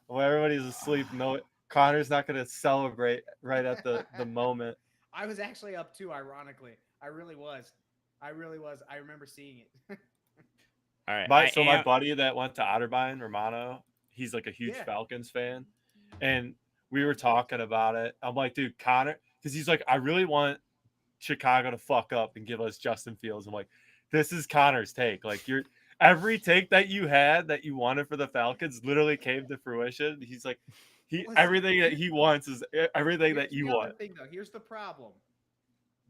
Well, everybody's asleep. No, Connor's not gonna celebrate right at the moment. I was actually up too, ironically. I really was. I really was. I remember seeing it. All right, My I so my am. buddy that went to Otterbein, Romano, he's like a huge Yeah. Falcons fan, and we were talking about it. I'm like, dude, Connor, because he's like, I really want Chicago to fuck up and give us Justin Fields. I'm like, this is Connor's take. Like you're every take that you had that you wanted for the Falcons literally came to fruition. He's like, he Listen, everything that he wants is everything that here's you the other want. thing, though. Here's the problem.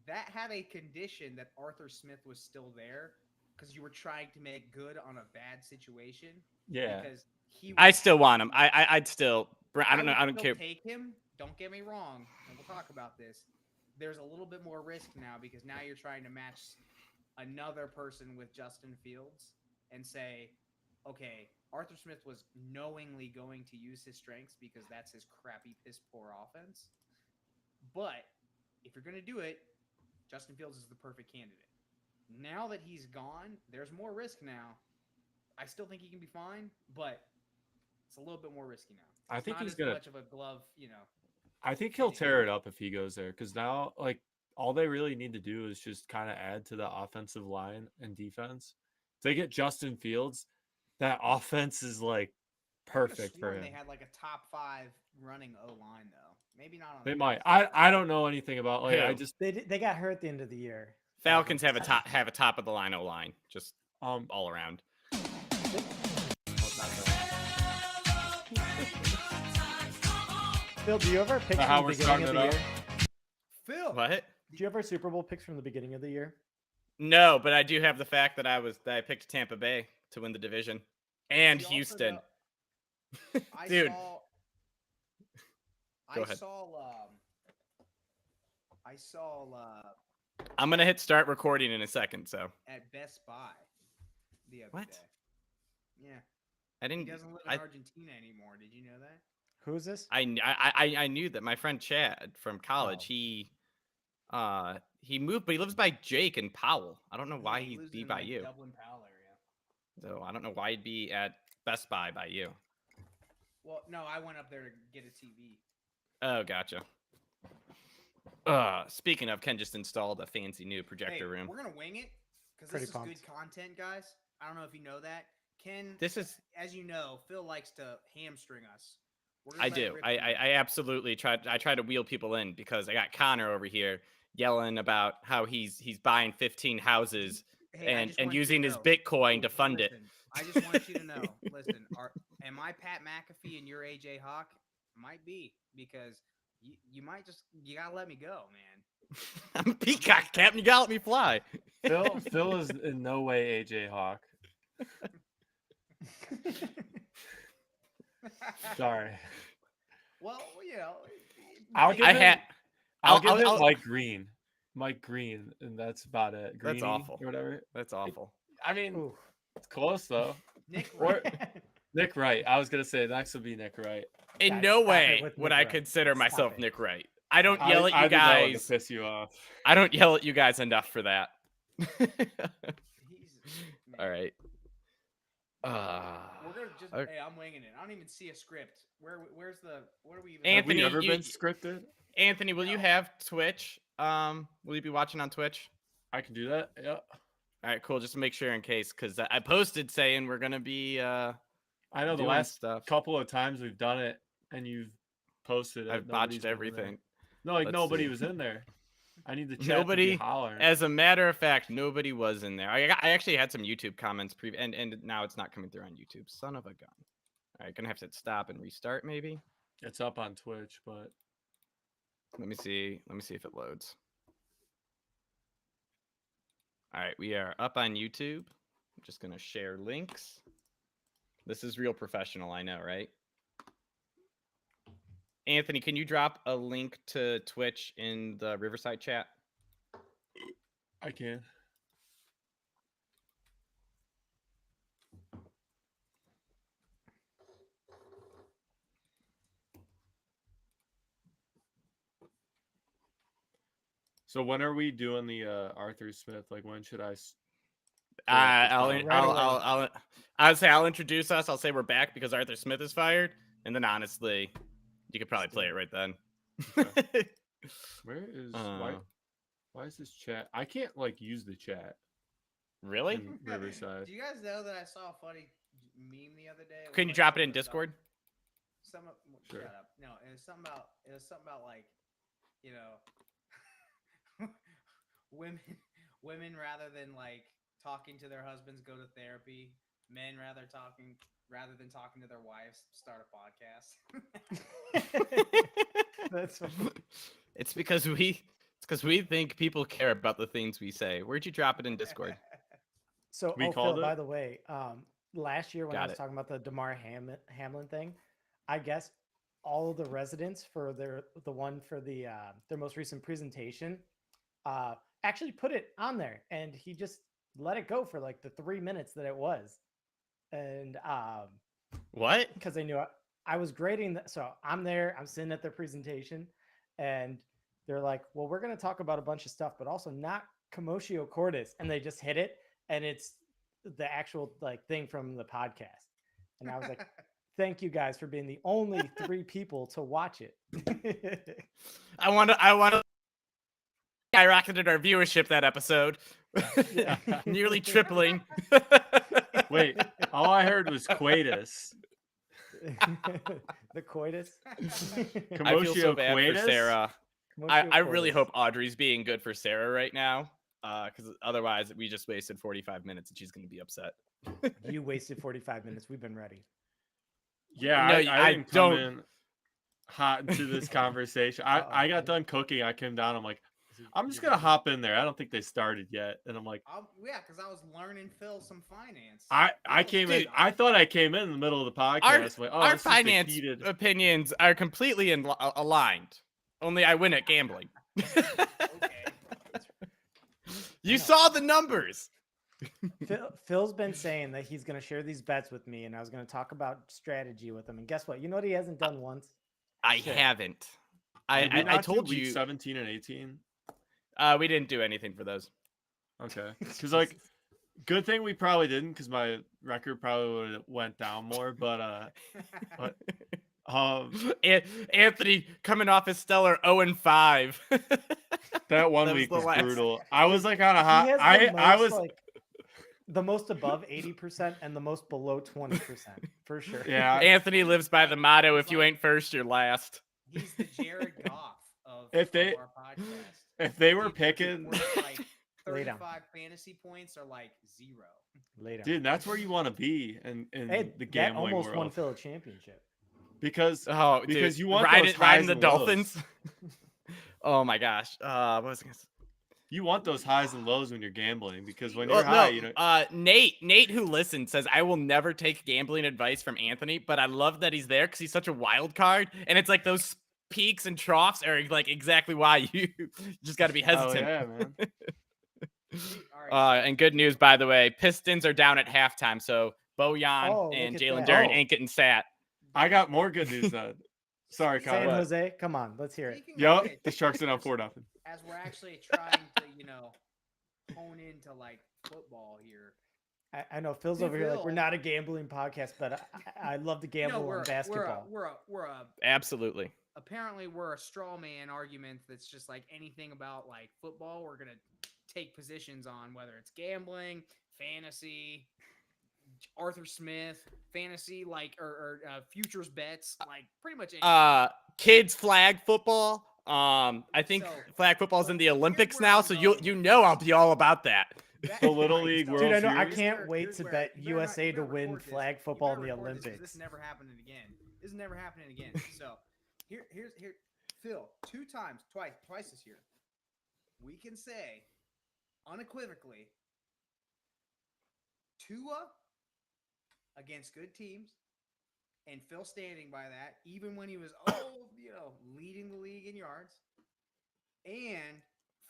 That had a condition that Arthur Smith was still there because you were trying to make good on a bad situation Yeah. because he I was still want him. acting. I'd still. I don't know. would I don't still care. take him. Don't get me wrong, and we'll talk about this. There's a little bit more risk now because now you're trying to match another person with Justin Fields and say, okay, Arthur Smith was knowingly going to use his strengths because that's his crappy, piss poor offense. But if you're going to do it, Justin Fields is the perfect candidate. Now that he's gone, there's more risk now. I still think he can be fine, but it's a little bit more risky now. I It's think not he's as gonna. much of a glove, I think he'll hitting. tear it up if he goes there because now, like, all they really need to do is just kind of add to the offensive line and defense. If they get Justin Fields, that offense is like I could have perfect for sworn him. they had like a top 5 running O line though. Maybe not on They the might. Falcons. I don't know anything about like I Who? just They got hurt at the end of the year. Falcons have a top of the line O line, just um all around. Phil, do you ever picks how from we're the beginning starting of it the out? year? Phil, What? Do you ever Super Bowl picks from the beginning of the year? No, but I do have the fact that I picked Tampa Bay to win the division and you also Houston. know- I Dude. saw. Go I ahead. saw. I saw I'm gonna hit start recording in a second. So at Best Buy the other What? day. Yeah, I he didn't. doesn't live in I, Argentina anymore. Did you know that? Who is this? I knew that my friend Chad from college. Oh. He moved, but he lives by Jake and Powell. I don't know why Yeah, he he'd lives be in by like you. Dublin, Powell area. So I don't know why he'd be at Best Buy by you. Well, no, I went up there to get a TV. Oh, gotcha. Speaking of, Ken just installed a fancy new projector room. We're gonna wing it because Pretty this is pumped. good content, guys. I don't know if you know that. Ken, This is as you know, Phil likes to hamstring us. We're I gonna let it do. rip I tonight. absolutely try. I try to wheel people in because I got Connor over here yelling about how he's buying 15 houses Hey, I and just want you using to his know. Bitcoin to fund it. Listen, I just want you to know. Listen, am I Pat McAfee and you're AJ Hawk? Might be because you might just you gotta let me go, man. I'm Peacock, Captain. You gotta let me fly. Phil is in no way AJ Hawk. Sorry. Well, I'll give I him had. I'll give him I'll- Mike Green. Mike Green, and that's about it. That's Greeny awful. or whatever. That's awful. I mean, Ooh. it's close though. Nick Or Wright. Nick Wright. I was gonna say next would be Nick Wright. In Guys, no stop it way with would Nick I Wright. consider Stop myself it. Nick Wright. I don't yell at you I think that would guys. piss you off. I don't yell at you guys enough for that. He's man. All right. We're gonna just. Okay. Hey, I'm winging it. I don't even see a script. Where's the? What are we even? Have we Anthony, ever you- been scripted? Anthony, will you No. have Twitch? Will you be watching on Twitch? I can do that. Yeah. All right, cool. Just to make sure in case, because I posted saying we're gonna be I know the doing last stuff. couple of times we've done it, and you've posted it. I've nobody's botched been everything. there. No, like Let's nobody see. was in there. I need the chat Nobody- to be hollering. As a matter of fact, nobody was in there. I actually had some YouTube comments and now it's not coming through on YouTube. Son of a gun. All right, gonna have to stop and restart maybe. It's up on Twitch, but Let me see. Let me see if it loads. All right, we are up on YouTube. I'm just gonna share links. This is real professional, I know, right? Anthony, can you drop a link to Twitch in the Riverside chat? I can. So when are we doing the Arthur Smith? Like when should I? I'll Right away. say I'll introduce us. I'll say we're back because Arthur Smith is fired, And then honestly, you could probably play it right then. Where is Uh. why is this chat? I can't like use the chat Really? in Riverside. Do you guys know that I saw a funny meme the other day? It was Can you like drop it in something about- Discord? Sure. Shut up. No, it was something about like, you know, women rather than like talking to their husbands go to therapy. Men rather than talking to their wives start a podcast. That's It's because we think people care about the things we say. Where'd you drop it in Discord? so. We Oh, called Phil, it? by the way, last year when I Got was it. talking about the Damar Hamlin thing, I guess all of the residents for the one for their most recent presentation actually put it on there, and he just let it go for like the 3 minutes that it was, and What? because they knew I was grading so I'm there, I'm sitting at their presentation, and they're like, well, we're going to talk about a bunch of stuff, but also not commotio cordis, and they just hit it, and it's the actual like thing from the podcast, and I was like, thank you guys for being the only 3 people to watch it. I want to skyrocketed our viewership that episode. Yeah. Nearly tripling. Wait, all I heard was coitus. The coitus. I feel so Commotio bad coitus? for Sarah. Commotio I really cordis. hope Audrey's being good for Sarah right now, because otherwise we just wasted 45 minutes and she's going to be upset. You wasted 45 minutes. We've been ready. Yeah, No, I I didn't come don't- in hot into this conversation. I got done cooking. I came down. I'm like, I'm just gonna hop in there. I don't think they started yet, and I'm like, Yeah, because I was learning Phil some finance. I came in. Dude. I thought I came in the middle of the podcast. Like, oh, Our this is the finance heated- opinions are completely aligned. Only I win at gambling. Okay. You saw the numbers. Phil's been saying that he's going to share these bets with me, and I was going to talk about strategy with him. And guess what? You know what he hasn't done once? I Shit. haven't. Did we I not do told week you 17 and 18. we didn't do anything for those. Okay, because like, good thing we probably didn't, because my record probably would have went down more. But Anthony coming off his stellar 0-5. that one That was week the was last- brutal. I was like on a He hot. has the I most, was like the most above 80% and the most below 20% for sure. yeah. Anthony lives by the motto: if you ain't first, you're last. He's the Jared Goff of, If they- of our podcast. If they were He's picking, worth, like Lay down. 35 fantasy points are like 0. Later. dude, that's where you want to be in Hey, the that gambling almost won world. Phil a championship. Because Oh, Because dude. you want riding, those highs riding the and lows. Dolphins. Oh my gosh. What was I gonna say? you want those highs and lows when you're gambling. Because when Well, you're high, no, you know. Nate, who listens, says I will never take gambling advice from Anthony, but I love that he's there because he's such a wild card, and it's like those peaks and troughs are like exactly why you just got to be Oh hesitant. yeah, man. All right. And good news, by the way, Pistons are down at halftime, so Bojan Oh, and look at Jalen that. Duren Oh. ain't getting sat. I got more good news then. Sorry, San Kyle. Jose, come on, let's hear it. Speaking of Yup, which, the Sharks are down 4-0. as we're actually trying to, hone into like football here. I know Phil's Hey, over here like we're Phil. not a gambling podcast, but I love to gamble we're, on basketball. We're a Absolutely. apparently we're a straw man argument that's just like anything about like football. We're gonna take positions on whether it's gambling, fantasy, Arthur Smith, fantasy, like or futures bets, like pretty much. Anything. Kids flag football. I think So- flag football's in the here's Olympics where now, I'm so going. you know I'll be all about that. The Little League so- World Dude, I know I Series? can't wait to where- bet you better not- USA you to better win record this. flag You football in better the record this 'cause Olympics. This is never happening again. This is never happening again. So here, Phil, twice this year, we can say unequivocally, Tua against good teams, and Phil standing by that, even when he was leading the league in yards, and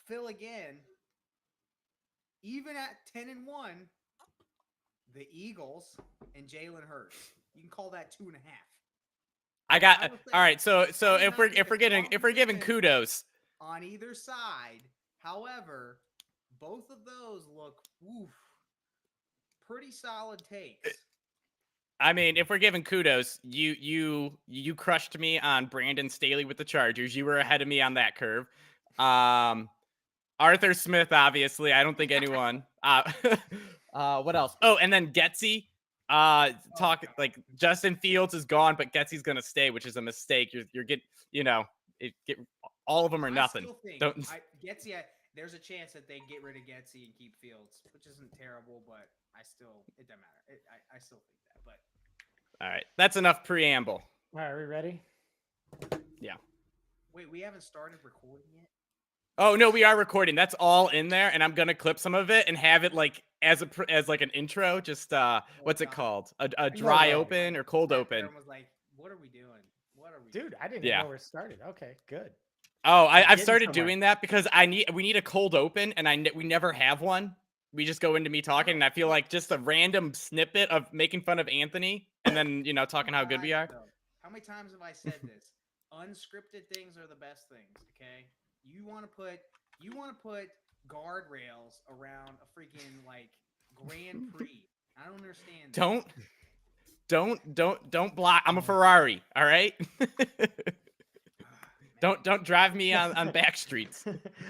Phil again, even at 10-1, the Eagles and Jalen Hurts. You can call that 2.5. I got I would say- all right. So I would if we're not give a giving compliment kudos, on either side. However, both of those look pretty solid takes. I mean, if we're giving kudos, you crushed me on Brandon Staley with the Chargers. You were ahead of me on that curve. Arthur Smith, obviously. I don't think anyone. What else? Oh, and then Getsy. Talk God. like Justin Fields is gone, but Getsy's gonna stay, which is a mistake. You're get get all of them or nothing. I still think Don't. Getsy. There's a chance that they get rid of Getsy and keep Fields, which isn't terrible, but it doesn't matter. I still think that, but All right, that's enough preamble. All right, are we ready? Yeah. wait, we haven't started recording yet. Oh no, we are recording. That's all in there, and I'm gonna clip some of it and have it like as like an intro. Just what's it God. called? A dry way. open or cold Sat there open? and was like, what are we doing? What are we Dude, doing? I didn't Yeah. even know we're started. Okay, good. Oh, I've getting started somewhere. doing that because we need a cold open, and we never have one. We just go into me talking, and I feel like just a random snippet of making fun of Anthony, and then talking how good we are. Though. How many times have I said this? Unscripted things are the best things. Okay, you want to put guardrails around a freaking like Grand Prix. I don't understand. Don't block. I'm a Ferrari. All right. Don't drive me on back streets.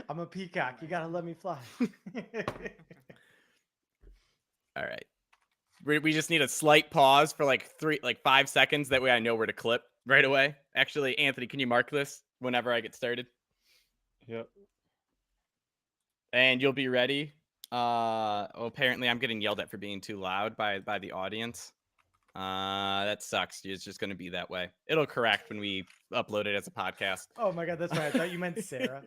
I'm a peacock. You gotta let me fly. All right. We just need a slight pause for like 5 seconds. That way I know where to clip right away. Actually, Anthony, can you mark this whenever I get started? Yep. And you'll be ready. Well, apparently I'm getting yelled at for being too loud by the audience. That sucks. It's just going to be that way. It'll correct when we upload it as a podcast. Oh my god, that's right. I thought you meant Sarah.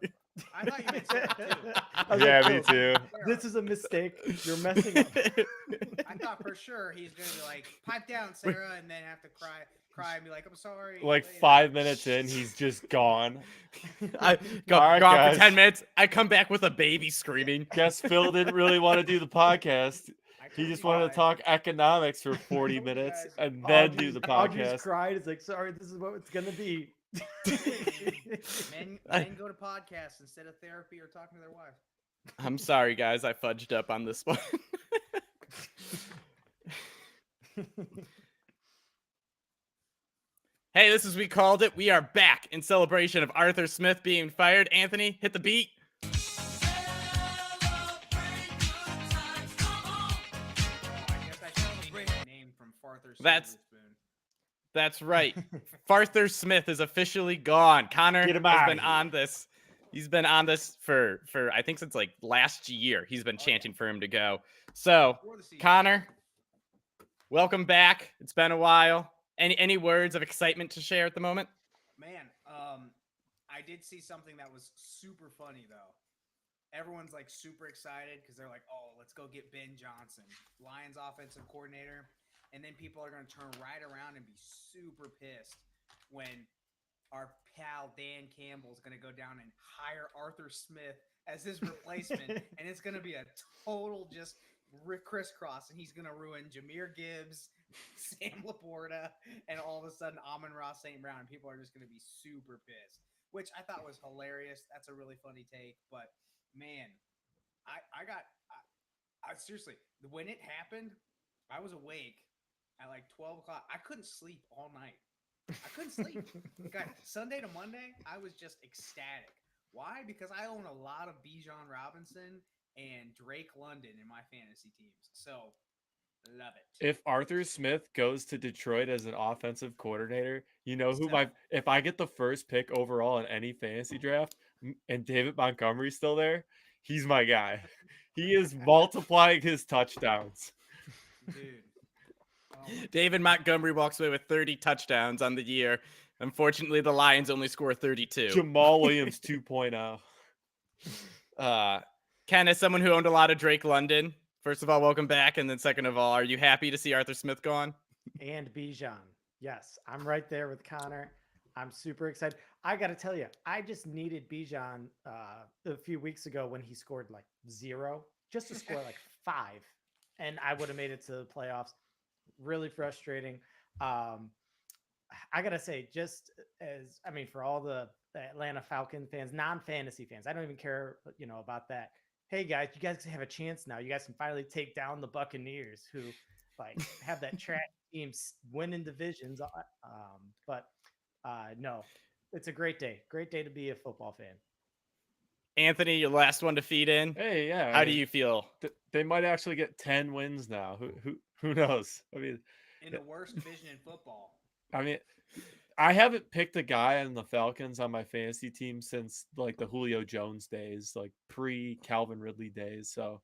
I thought you meant Sarah too. I was Yeah, like, me "Oh, too. This is a mistake. You're messing up. I thought for sure he's gonna be like, pipe down, Sarah, and then have to cry and be like, I'm sorry. Like later." 5 minutes in, he's just gone. I go All right, gone guys. for 10 minutes. I come back with a baby screaming. Guess Phil didn't really want to do the podcast. I He told just you wanted to guys. talk economics for 40 told you minutes guys. and then do Audrey's- the Audrey's podcast. cried. It's like, sorry, this is what it's gonna be. Men go to podcasts instead of therapy or talking to their wife. I'm sorry, guys. I fudged up on this one. Hey, this is We Called It. We are back in celebration of Arthur Smith being fired. Anthony, hit the beat. I guess I should change my name from Farther That's- Silverspoon. That's right. Arthur Smith is officially gone. Connor Get him has outta been here. on this. He's been on this for I think since like last year. He's been Oh, yeah. chanting for him to go. So, Before the season. Connor, welcome back. It's been a while. Any words of excitement to share at the moment? Man, I did see something that was super funny though. Everyone's like super excited because they're like, "Oh, let's go get Ben Johnson, Lions offensive coordinator," and then people are going to turn right around and be super pissed when our pal Dan Campbell is going to go down and hire Arthur Smith as his replacement, and it's going to be a total just crisscross, and he's going to ruin Jahmyr Gibbs, Sam Laporta, and all of a sudden Amon-Ra St. Brown. People are just going to be super pissed, which I thought was hilarious. That's a really funny take, but man, I seriously, when it happened, I was awake at like 12 o'clock. I couldn't sleep all night. I couldn't sleep. God, Sunday to Monday, I was just ecstatic. Why? Because I own a lot of Bijan Robinson and Drake London in my fantasy teams. So, love it. If Arthur Smith goes to Detroit as an offensive coordinator, you know who So- if I get the first pick overall in any fantasy draft and David Montgomery's still there, he's my guy. He is multiplying his touchdowns. Dude. Oh my David Montgomery walks away with 30 touchdowns on the year. Unfortunately, the Lions only score 32. Jamal Williams oh. 2.0. Ken, as someone who owned a lot of Drake London, first of all, welcome back. And then second of all, are you happy to see Arthur Smith gone? And Bijan. Yes, I'm right there with Connor. I'm super excited. I got to tell you, I just needed Bijan a few weeks ago when he scored like 0, just to score like 5, and I would have made it to the playoffs. Really frustrating. I got to say, just as, I mean, for all the Atlanta Falcon fans, non-fantasy fans, I don't even care, about that. Hey guys, you guys have a chance now. You guys can finally take down the Buccaneers, who like have that trash teams winning divisions. But no, it's a great day. Great day to be a football fan. Anthony, your last one to feed in. Hey, yeah. How do you feel? They might actually get 10 wins now. Who knows? I mean, In the worst division in football. I haven't picked a guy on the Falcons on my fantasy team since like the Julio Jones days, like pre Calvin Ridley days. So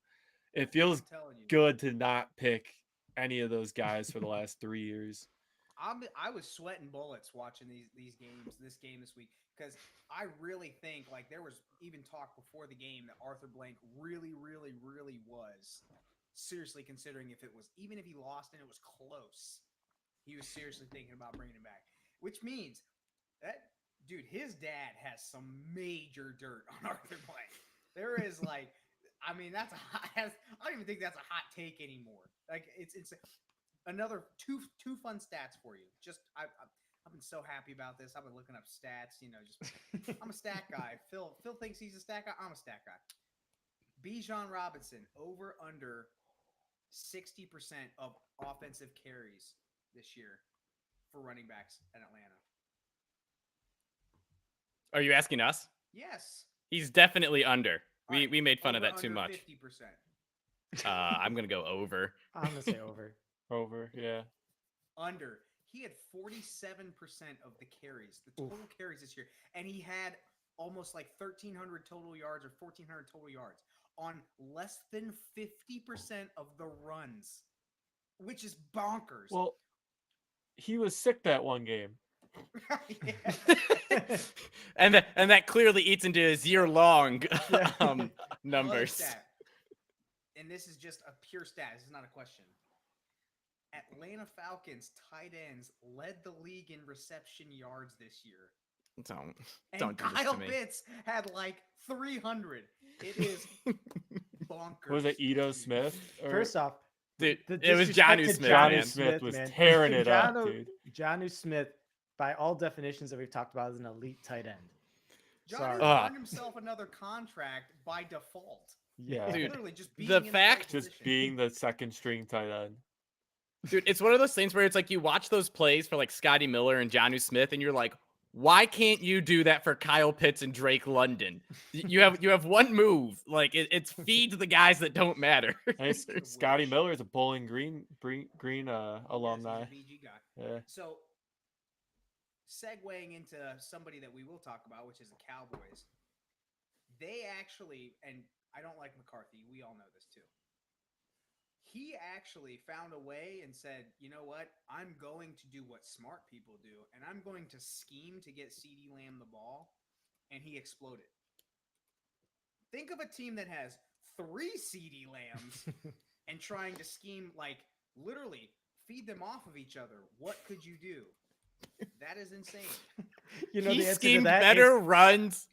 it feels I'm telling you. good to not pick any of those guys for the last 3 years. I was sweating bullets watching these games, this game this week, because I really think like there was even talk before the game that Arthur Blank really was seriously considering if he lost and it was close, he was seriously thinking about bringing him back. Which means that dude, his dad has some major dirt on Arthur Blank. There is like, I mean, I don't even think that's a hot take anymore. Like it's another two fun stats for you. Just I've been so happy about this. I've been looking up stats. I'm a stat guy. Phil thinks he's a stat guy. I'm a stat guy. Bijan Robinson over under 60% of offensive carries this year for running backs in Atlanta. Are you asking us? Yes. He's definitely under. Right. We made fun of Over that too under much. 50%. I'm gonna go over. I'm gonna say over. Over, yeah. Under. He had 47% of the carries, the total carries this year, and he had almost like 1,300 total yards or 1,400 total yards on less than 50% of the runs, which is bonkers. Well, he was sick that one game. and that clearly eats into his year-long numbers. And this is just a pure stat. This is not a question. Atlanta Falcons tight ends led the league in reception yards this year. Don't do Kyle this to me. Pitts had like 300. It is bonkers. Was it Ito Smith? First off, dude, the it was disrespect Jonnu to Smith. Jonnu man. Smith was man. tearing it up, dude. Jonnu Smith, by all definitions that we've talked about, is an elite tight end. Jonnu Sorry. earned himself another contract by default. Yeah. Dude, Literally just being the in fact- right Just position. being the second string tight end. Dude, it's one of those things where it's like you watch those plays for like Scotty Miller and Jonnu Smith, and you're like, why can't you do that for Kyle Pitts and Drake London? You have one move. Like it's feed the guys that don't matter. Hey, Scotty Miller is a Bowling Green alumni. He's a BG guy. Yeah. So, segueing into somebody that we will talk about, which is the Cowboys. They actually, and I don't like McCarthy. We all know this too. He actually found a way and said, you know what? I'm going to do what smart people do, and I'm going to scheme to get CeeDee Lamb the ball, and he exploded. Think of a team that has 3 CeeDee Lambs and trying to scheme, like, literally feed them off of each other. What could you do? That is insane. You know, He the answer to schemed that better is- runs.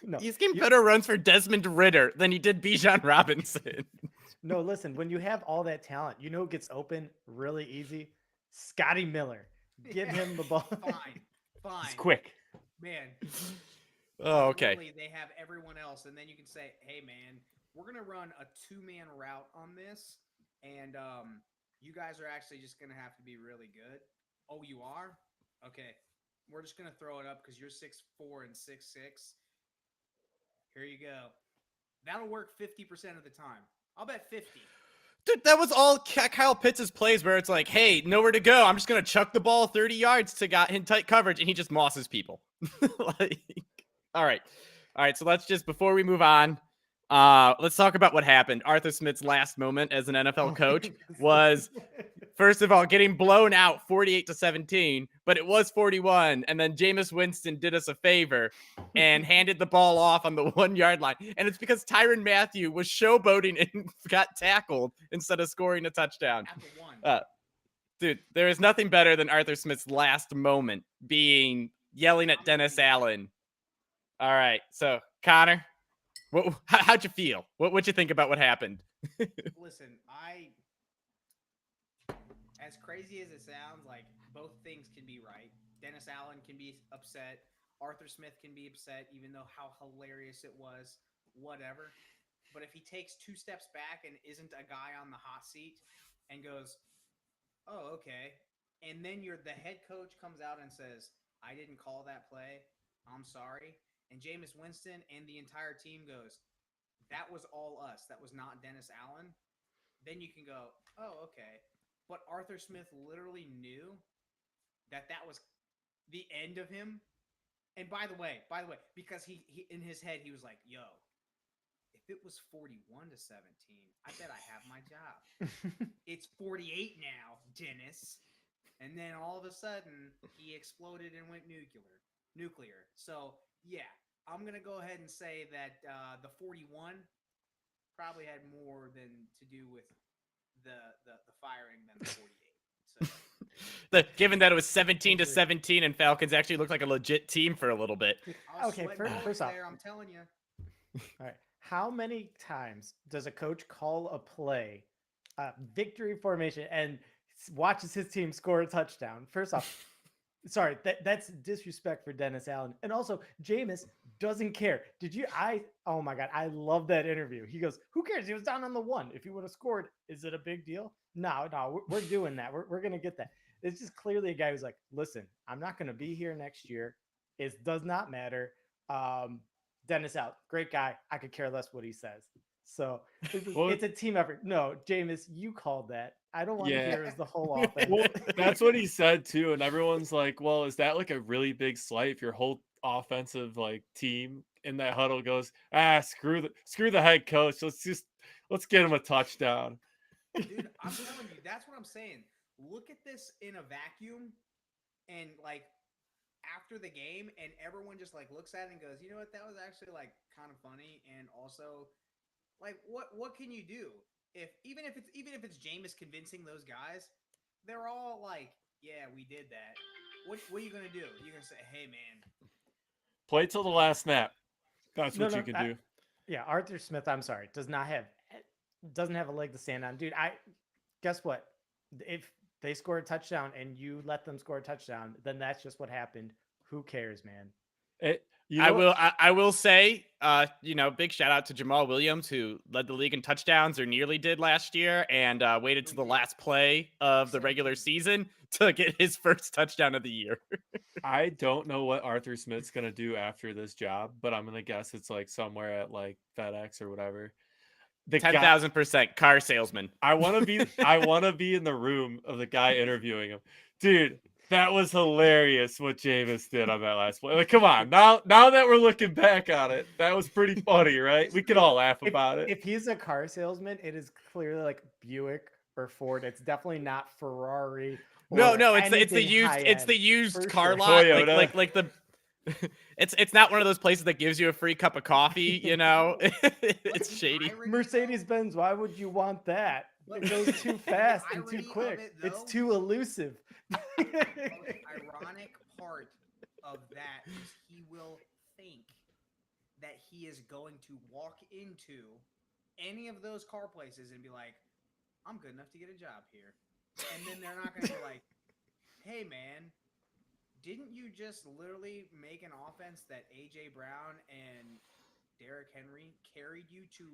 No, He schemed better runs for Desmond Ritter than he did Bijan Robinson. no, listen. When you have all that talent, you know who gets open really easy? Scotty Miller. Give him the ball. Fine. It's quick. Man. Oh, okay. Literally, they have everyone else, and then you can say, hey, man, we're going to run a 2-man route on this, and you guys are actually just going to have to be really good. Oh, you are? Okay. We're just going to throw it up because you're 6'4" and 6'6". Here you go. That'll work 50% of the time. I'll bet 50. Dude, that was all Kyle Pitts' plays where it's like, hey, nowhere to go. I'm just going to chuck the ball 30 yards to got in tight coverage, and he just mosses people. Like, all right. So let's just, before we move on, let's talk about what happened. Arthur Smith's last moment as an NFL coach was, first of all, getting blown out 48-17, but it was 41. And then Jameis Winston did us a favor and handed the ball off on the 1-yard line. And it's because Tyrann Mathieu was showboating and got tackled instead of scoring a touchdown. After one. Dude, there is nothing better than Arthur Smith's last moment being yelling at Dennis Allen. All right. So, Connor, how'd you feel? What'd you think about what happened? Listen, as crazy as it sounds, like both things can be right. Dennis Allen can be upset. Arthur Smith can be upset, even though how hilarious it was, whatever. But if he takes 2 steps back and isn't a guy on the hot seat and goes, oh, okay. And then the head coach comes out and says, I didn't call that play. I'm sorry. And Jameis Winston and the entire team goes, that was all us. That was not Dennis Allen. Then you can go, oh, okay. But Arthur Smith literally knew that was the end of him. And by the way, because he in his head he was like, yo, if it was 41-17, I bet I have my job. It's 48 now, Dennis. And then all of a sudden he exploded and went nuclear. So yeah, I'm gonna go ahead and say that the 41 probably had more than to do with the firing than the 48. So Given that it was 17-17 and Falcons actually looked like a legit team for a little bit. I was Okay, sweating first off, there, I'm telling you. all right. How many times does a coach call a play, victory formation, and watches his team score a touchdown? First off, sorry, that's disrespect for Dennis Allen. And also, Jameis doesn't care. Oh my God, I love that interview. He goes, who cares? He was down on the 1. If he would have scored, is it a big deal? No, we're doing that. We're going to get that. It's just clearly a guy who's like, listen, I'm not going to be here next year. It does not matter. Dennis out, great guy. I could care less what he says. So it's a team effort. No, Jameis, you called that. I don't want to hear as the whole offense. Well, that's what he said too, and everyone's like, "Well, is that like a really big slight if your whole offensive like team in that huddle goes, screw the head coach. Let's get him a touchdown." Dude, I'm telling you, that's what I'm saying. Look at this in a vacuum, and like after the game, and everyone just like looks at it and goes, you know what, that was actually like kind of funny, and also like what can you do if even if it's Jameis convincing those guys, they're all like, yeah, we did that. What are you gonna do? You're gonna say, hey man, play till the last snap. That's what you can do. Yeah, Arthur Smith, I'm sorry, doesn't have a leg to stand on, dude. Guess what? If they score a touchdown and you let them score a touchdown, then that's just what happened. Who cares, man? I will say, big shout out to Jamal Williams, who led the league in touchdowns or nearly did last year, and waited to the last play of the regular season to get his first touchdown of the year. I don't know what Arthur Smith's gonna do after this job, but I'm gonna guess it's like somewhere at like FedEx or whatever. 10,000% car salesman. I want to be in the room of the guy interviewing him, dude. That was hilarious what Jameis did on that last play. Like, come on, now that we're looking back on it, that was pretty funny, right? We could all laugh about it. If he's a car salesman, it is clearly like Buick or Ford. It's definitely not Ferrari. No, it's the used car lot. Like the. It's not one of those places that gives you a free cup of coffee, you know. It's shady. Mercedes-Benz, why would you want that? It goes too fast and too quick. It's too elusive. The most ironic part of that is he will think that he is going to walk into any of those car places and be like, I'm good enough to get a job here. And then they're not going to be like, hey, man, didn't you just literally make an offense that A.J. Brown and Derrick Henry carried you to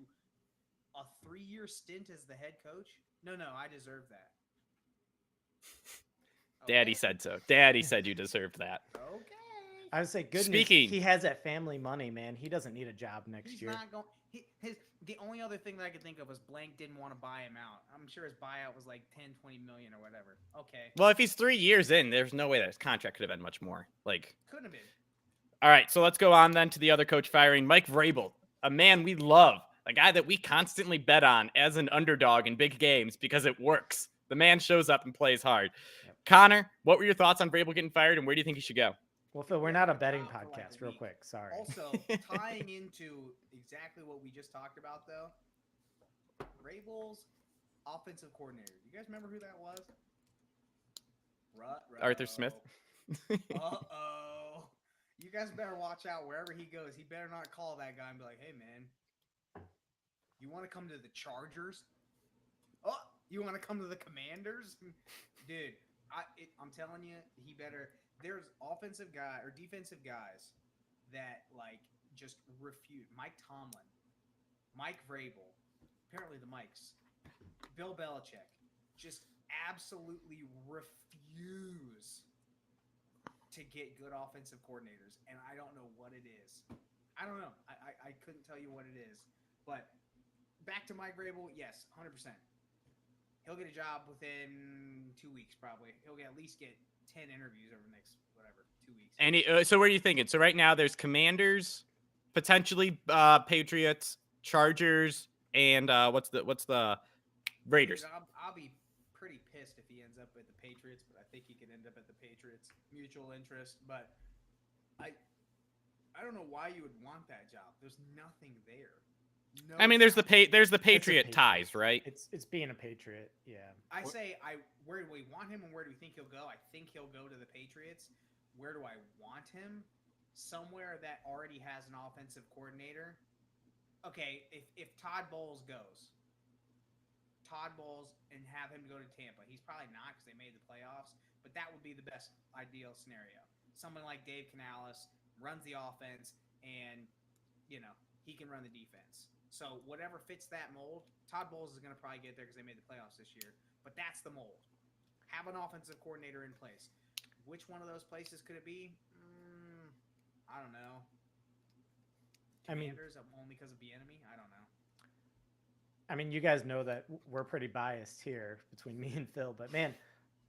a 3-year stint as the head coach? No, I deserve that. Okay. Daddy said so. Daddy said you deserved that. Okay. I would say, good news, he has that family money, man. He doesn't need a job next year. Not going. The only other thing that I could think of was Blank didn't want to buy him out. I'm sure his buyout was like 10, 20 million or whatever. Okay. Well, if he's 3 years in, there's no way that his contract could have been much more. Like, couldn't have been. All right, so let's go on then to the other coach firing, Mike Vrabel, a man we love, a guy that we constantly bet on as an underdog in big games because it works. The man shows up and plays hard. Yep. Connor, what were your thoughts on Vrabel getting fired, and where do you think he should go? Well, Phil, we're not a betting podcast, real quick. Sorry. Also, tying into exactly what we just talked about, though, Vrabel's offensive coordinator. You guys remember who that was? Arthur Smith. Uh-oh. You guys better watch out wherever he goes. He better not call that guy and be like, hey, man, you want to come to the Chargers? Oh, you want to come to the Commanders? Dude, I'm telling you, he better... There's offensive guy or defensive guys that like just refute. Mike Tomlin, Mike Vrabel, apparently the Mikes, Bill Belichick, just absolutely refuse to get good offensive coordinators, and I don't know what it is. I don't know. I couldn't tell you what it is. But back to Mike Vrabel, yes, 100%. He'll get a job within 2 weeks, probably. He'll at least get 10 interviews over the next, 2 weeks. So what are you thinking? So right now there's Commanders, potentially Patriots, Chargers, and what's the Raiders? Dude, I'll be pretty pissed if he ends up at the Patriots, but I think he could end up at the Patriots. Mutual interest, but I don't know why you would want that job. There's nothing there. No I mean, there's the talent. Patriot ties, right? It's being a Patriot. Yeah. Where do we want him and where do we think he'll go? I think he'll go to the Patriots. Where do I want him? Somewhere that already has an offensive coordinator. Okay, if Todd Bowles goes, and have him go to Tampa. He's probably not because they made the playoffs, but that would be the best ideal scenario. Someone like Dave Canales runs the offense, and he can run the defense. So whatever fits that mold, Todd Bowles is going to probably get there because they made the playoffs this year. But that's the mold. Have an offensive coordinator in place. Which one of those places could it be? I don't know. Commanders, only because of the enemy? I don't know. I mean, you guys know that we're pretty biased here between me and Phil, but man,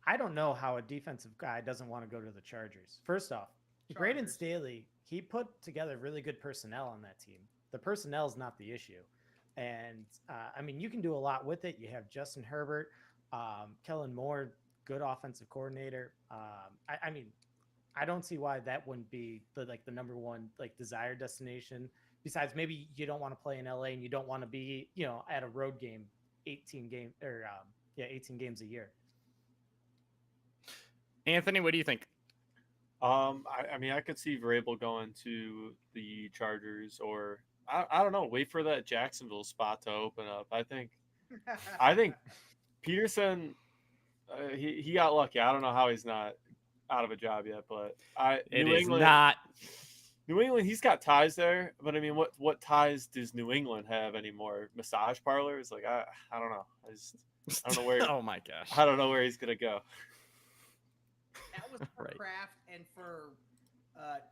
I don't know how a defensive guy doesn't want to go to the Chargers. First off, Brandon Staley, he put together really good personnel on that team. The personnel is not the issue. And, I mean, you can do a lot with it. You have Justin Herbert, Kellen Moore, good offensive coordinator. I mean, I don't see why that wouldn't be the number one desired destination. Besides, maybe you don't want to play in LA and you don't want to be, at a road game, 18 games a year. Anthony, what do you think? I mean, I could see Vrabel going to the Chargers, or I don't know, wait for that Jacksonville spot to open up. I think Peterson, he got lucky. I don't know how he's not out of a job yet, but New England, he's got ties there, but I mean, what ties does New England have anymore? Massage parlors? Like I don't know. I don't know where. Oh my gosh. I don't know where he's gonna go. That was for Right. Kraft and for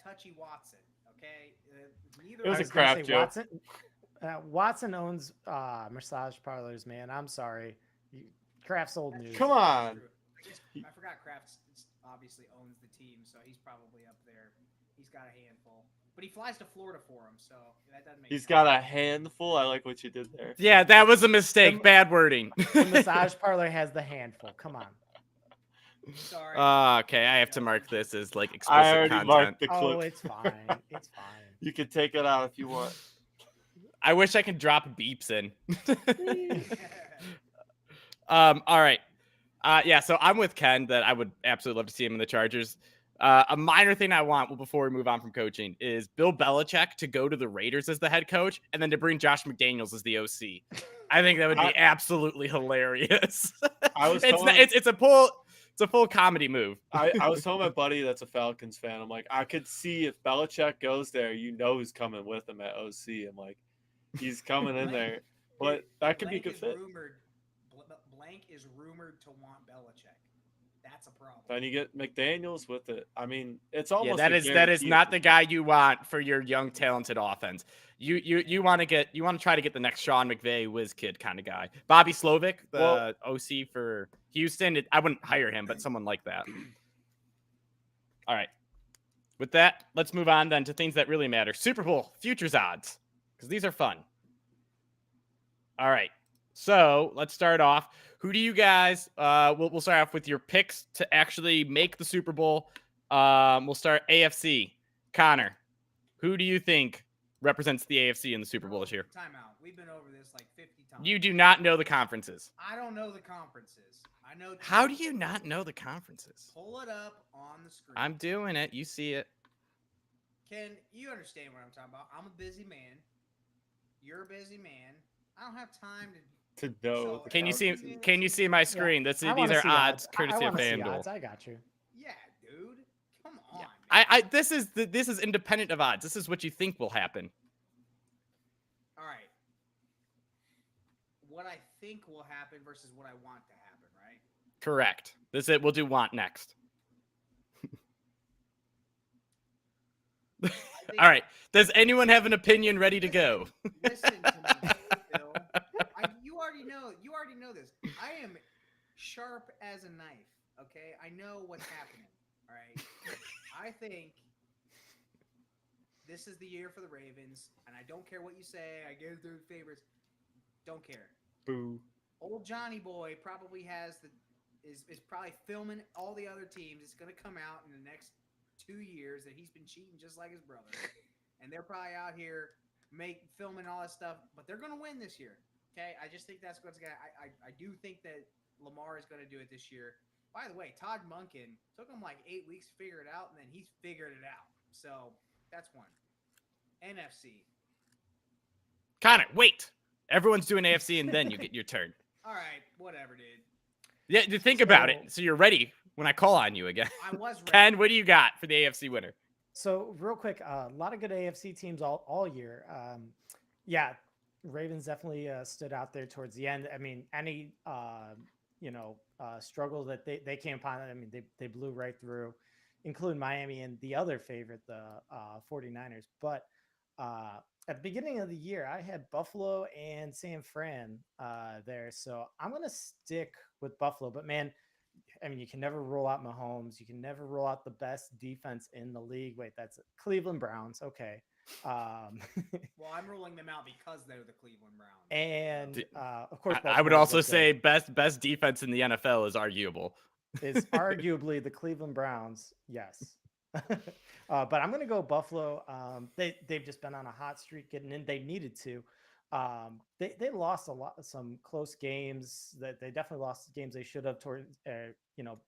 Touchy Watson. Okay, neither. It was I a gonna crap say, joke. Watson owns massage parlors, man. I'm sorry. Kraft's old news. Come on. I forgot Kraft obviously owns the team, so he's probably up there. He's got a handful, but he flies to Florida for him, so that doesn't make. He's sense. got a handful. I like what you did there. Yeah, that was a mistake. Bad wording. The massage parlor has the handful. Come on. Sorry. Okay, I have to mark this as I explicit already content. marked the clip. Oh, it's fine. It's fine. You can take it out if you want. I wish I could drop beeps in. All right. Yeah, so I'm with Ken that I would absolutely love to see him in the Chargers. A minor thing I want before we move on from coaching is Bill Belichick to go to the Raiders as the head coach and then to bring Josh McDaniels as the OC. I think that would be absolutely hilarious. It's a full comedy move. I was telling my buddy that's a Falcons fan. I'm like, I could see if Belichick goes there, who's coming with him at OC. I'm like, he's coming in there. But that could be a good fit. Blank is rumored to want Belichick. That's a problem. Then you get McDaniels with it. I mean, it's almost that is not the guy you want for your young talented offense. You want to try to get the next Sean McVay whiz kid kind of guy. Bobby Slovic, the OC for Houston. I wouldn't hire him, but someone like that. All right. With that, let's move on then to things that really matter. Super Bowl futures odds, because these are fun. All right. So let's start off. Who do you guys? We'll start off with your picks to actually make the Super Bowl. We'll start AFC. Connor, who do you think represents the AFC in the Super Bowl this year? Timeout. We've been over this like 50 times. You do not know the conferences. I don't know the conferences. I know. How do you not know the conferences? Pull it up on the screen. I'm doing it. You see it. Ken, you understand what I'm talking about. I'm a busy man. You're a busy man. I don't have time to know. Can you see my screen? These are odds courtesy of FanDuel. I got you. Yeah, dude. Come on. Yeah. This is independent of odds. This is what you think will happen. All right. What I think will happen versus what I want to happen, right? Correct. This is it. We'll do want next. think- All right. Does anyone have an opinion ready to go? Listen to me, Phil. You already know this. I am sharp as a knife. Okay, I know what's happening. All right. I think this is the year for the Ravens, and I don't care what you say. I guess they're favorites. Don't care. Boo. Old Johnny Boy probably is probably filming all the other teams. It's gonna come out in the next 2 years that he's been cheating just like his brother, and they're probably out here filming all that stuff. But they're gonna win this year. Okay, I just think that's what's gonna. I do think that Lamar is gonna do it this year. By the way, Todd Monken took him like 8 weeks to figure it out, and then he's figured it out. So that's one. NFC. Connor, wait. Everyone's doing AFC, and then you get your turn. All right, whatever, dude. Yeah, think about it. So you're ready when I call on you again. I was ready. Ken, what do you got for the AFC winner? So real quick, a lot of good AFC teams all year. Yeah, Ravens definitely stood out there towards the end. I mean, any struggle that they came upon, I mean, they blew right through, including Miami and the other favorite, the 49ers. But at the beginning of the year, I had Buffalo and San Fran there. So I'm going to stick with Buffalo. But, man, I mean, you can never rule out Mahomes. You can never rule out the best defense in the league. Wait, that's Cleveland Browns. Okay. Well, I'm ruling them out because they're the Cleveland Browns. And, of course, I would Baltimore's also okay. say best defense in the NFL is arguable. Is arguably the Cleveland Browns. Yes. But I'm going to go Buffalo. They've just been on a hot streak getting in. They needed to. They lost some close games that they definitely lost games they should have toward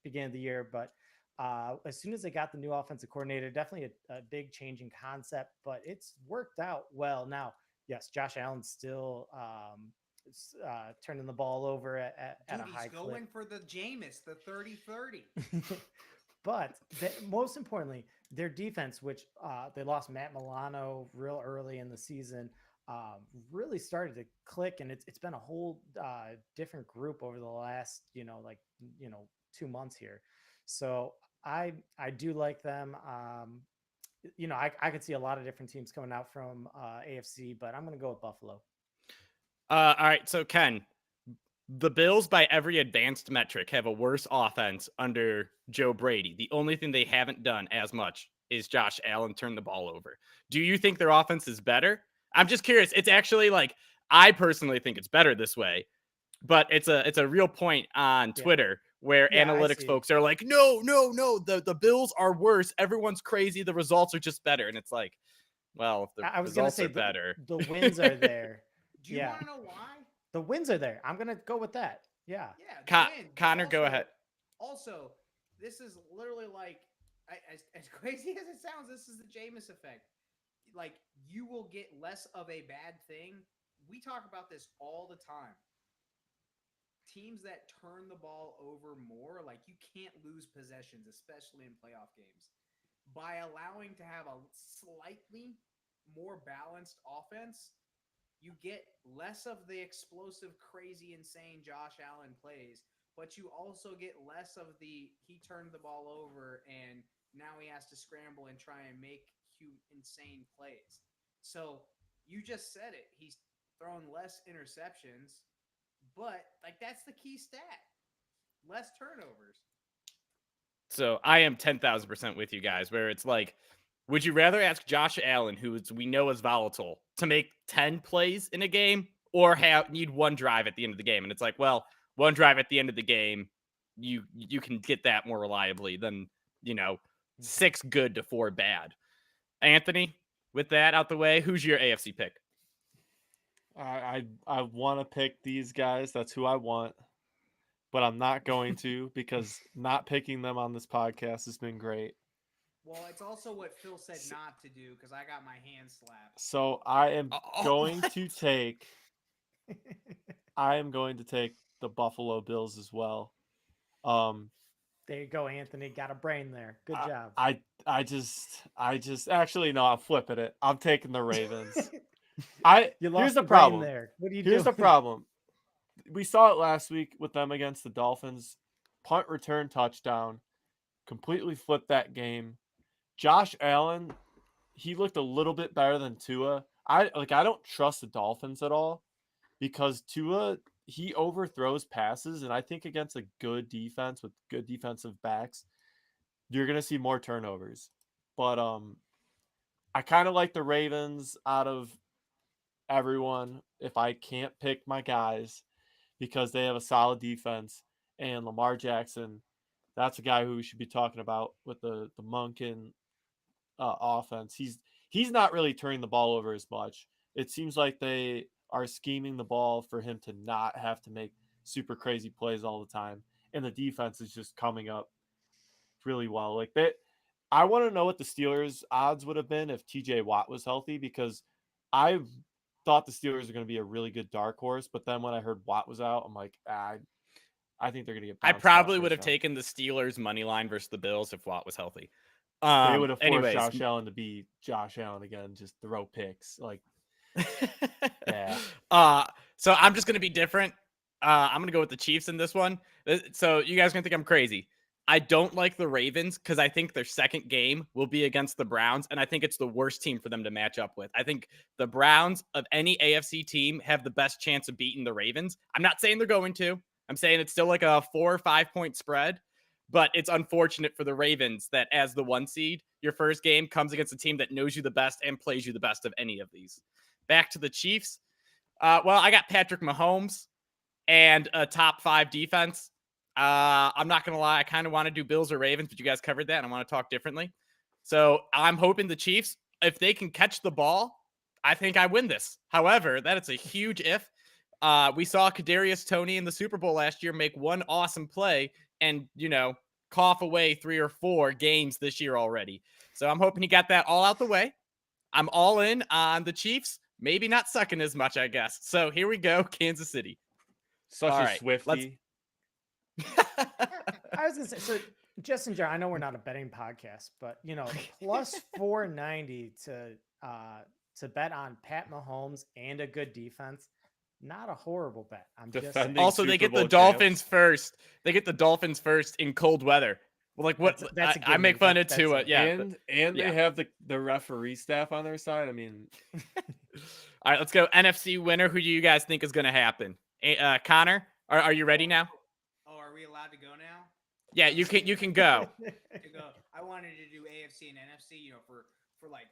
beginning of the year. But as soon as they got the new offensive coordinator, definitely a big change in concept, but it's worked out well. Now, yes, Josh Allen's still turning the ball over at a high clip. He's going for the Jameis, the 30-30. But most importantly, their defense, which they lost Matt Milano real early in the season, really started to click, and it's been a whole different group over the last 2 months here. So I do like them. I could see a lot of different teams coming out from AFC, but I'm going to go with Buffalo. All right, so Ken, the Bills, by every advanced metric, have a worse offense under Joe Brady. The only thing they haven't done as much is Josh Allen turn the ball over. Do you think their offense is better? I'm just curious. It's actually I personally think it's better this way, but it's a real point on Twitter where analytics folks are like, no, the Bills are worse. Everyone's crazy. The results are just better. And it's like, well, if the results are better. The wins are there. Do you want to know why? The wins are there. I'm going to go with that. Yeah. Yeah. Connor, go ahead. Also, this is literally as crazy as it sounds, this is the Jameis effect. You will get less of a bad thing. We talk about this all the time. Teams that turn the ball over more, you can't lose possessions, especially in playoff games. By allowing to have a slightly more balanced offense, you get less of the explosive, crazy, insane Josh Allen plays, but you also get less of the he turned the ball over and now he has to scramble and try and make insane plays. So you just said it. He's thrown less interceptions, but that's the key stat. Less turnovers. So I am 10,000% with you guys, where it's would you rather ask Josh Allen, who we know is volatile, to make 10 plays in a game or need one drive at the end of the game? And it's one drive at the end of the game, you can get that more reliably than, 6 good to 4 bad. Anthony, with that out the way, who's your AFC pick? I want to pick these guys. That's who I want. But I'm not going to because not picking them on this podcast has been great. Well, it's also what Phil said not to do because I got my hand slapped. So I am going to take the Buffalo Bills as well. There you go, Anthony. Got a brain there. Good job. I just actually no, I'm flipping it. I'm taking the Ravens. Here's the problem. There. What are you Here's doing? the problem. We saw it last week with them against the Dolphins. punt return touchdown, completely flipped that game. Josh Allen, he looked a little bit better than Tua. I don't trust the Dolphins at all because Tua, he overthrows passes, and I think against a good defense with good defensive backs, you're gonna see more turnovers. But I kind of like the Ravens out of everyone if I can't pick my guys because they have a solid defense and Lamar Jackson. That's a guy who we should be talking about with the Monken offense. He's not really turning the ball over as much. It seems like they are scheming the ball for him to not have to make super crazy plays all the time, and the defense is just coming up really well. Like that, I want to know what the Steelers' odds would have been if T.J. Watt was healthy because I thought the Steelers were going to be a really good dark horse, but then when I heard Watt was out, I'm like, I think they're going to get. I bounced out probably would first have round. taken the Steelers money line versus the Bills if Watt was healthy. They would have forced Anyways, Josh Allen to be Josh Allen again, just throw picks. Like, yeah. So I'm just gonna be different. I'm gonna go with the Chiefs in this one. So you guys are gonna think I'm crazy. I don't like the Ravens because I think their second game will be against the Browns, and I think it's the worst team for them to match up with. I think the Browns of any AFC team have the best chance of beating the Ravens. I'm not saying they're going to. I'm saying it's still like a 4 or 5 point spread, but it's unfortunate for the Ravens that as the 1 seed, your first game comes against a team that knows you the best and plays you the best of any of these. Back to the Chiefs. Well, I got Patrick Mahomes and a top 5 defense. I'm not going to lie. I kind of want to do Bills or Ravens, but you guys covered that, and I want to talk differently. So I'm hoping the Chiefs, if they can catch the ball, I think I win this. However, that is a huge if. We saw Kadarius Toney in the Super Bowl last year make one awesome play and, cough away 3 or 4 games this year already. So I'm hoping he got that all out the way. I'm all in on the Chiefs, maybe not sucking as much, I guess. So here we go, Kansas City. Such All a right, Swiftie. I was gonna say, so Justin Jar, I know we're not a betting podcast, but plus 490 to bet on Pat Mahomes and a good defense, not a horrible bet. I'm just Defending Also, they Super get the Bowl Dolphins champs. first. They get the Dolphins first in cold weather. Well, like what? That's a I make gimme. fun of Tua. Yeah. and yeah. they have the referee staff on their side. I mean, All right, let's go. NFC winner. Who do you guys think is going to happen? Connor, are you ready now? Oh, are we allowed to go now? Yeah, you can go. To go. I wanted to do AFC and NFC, for like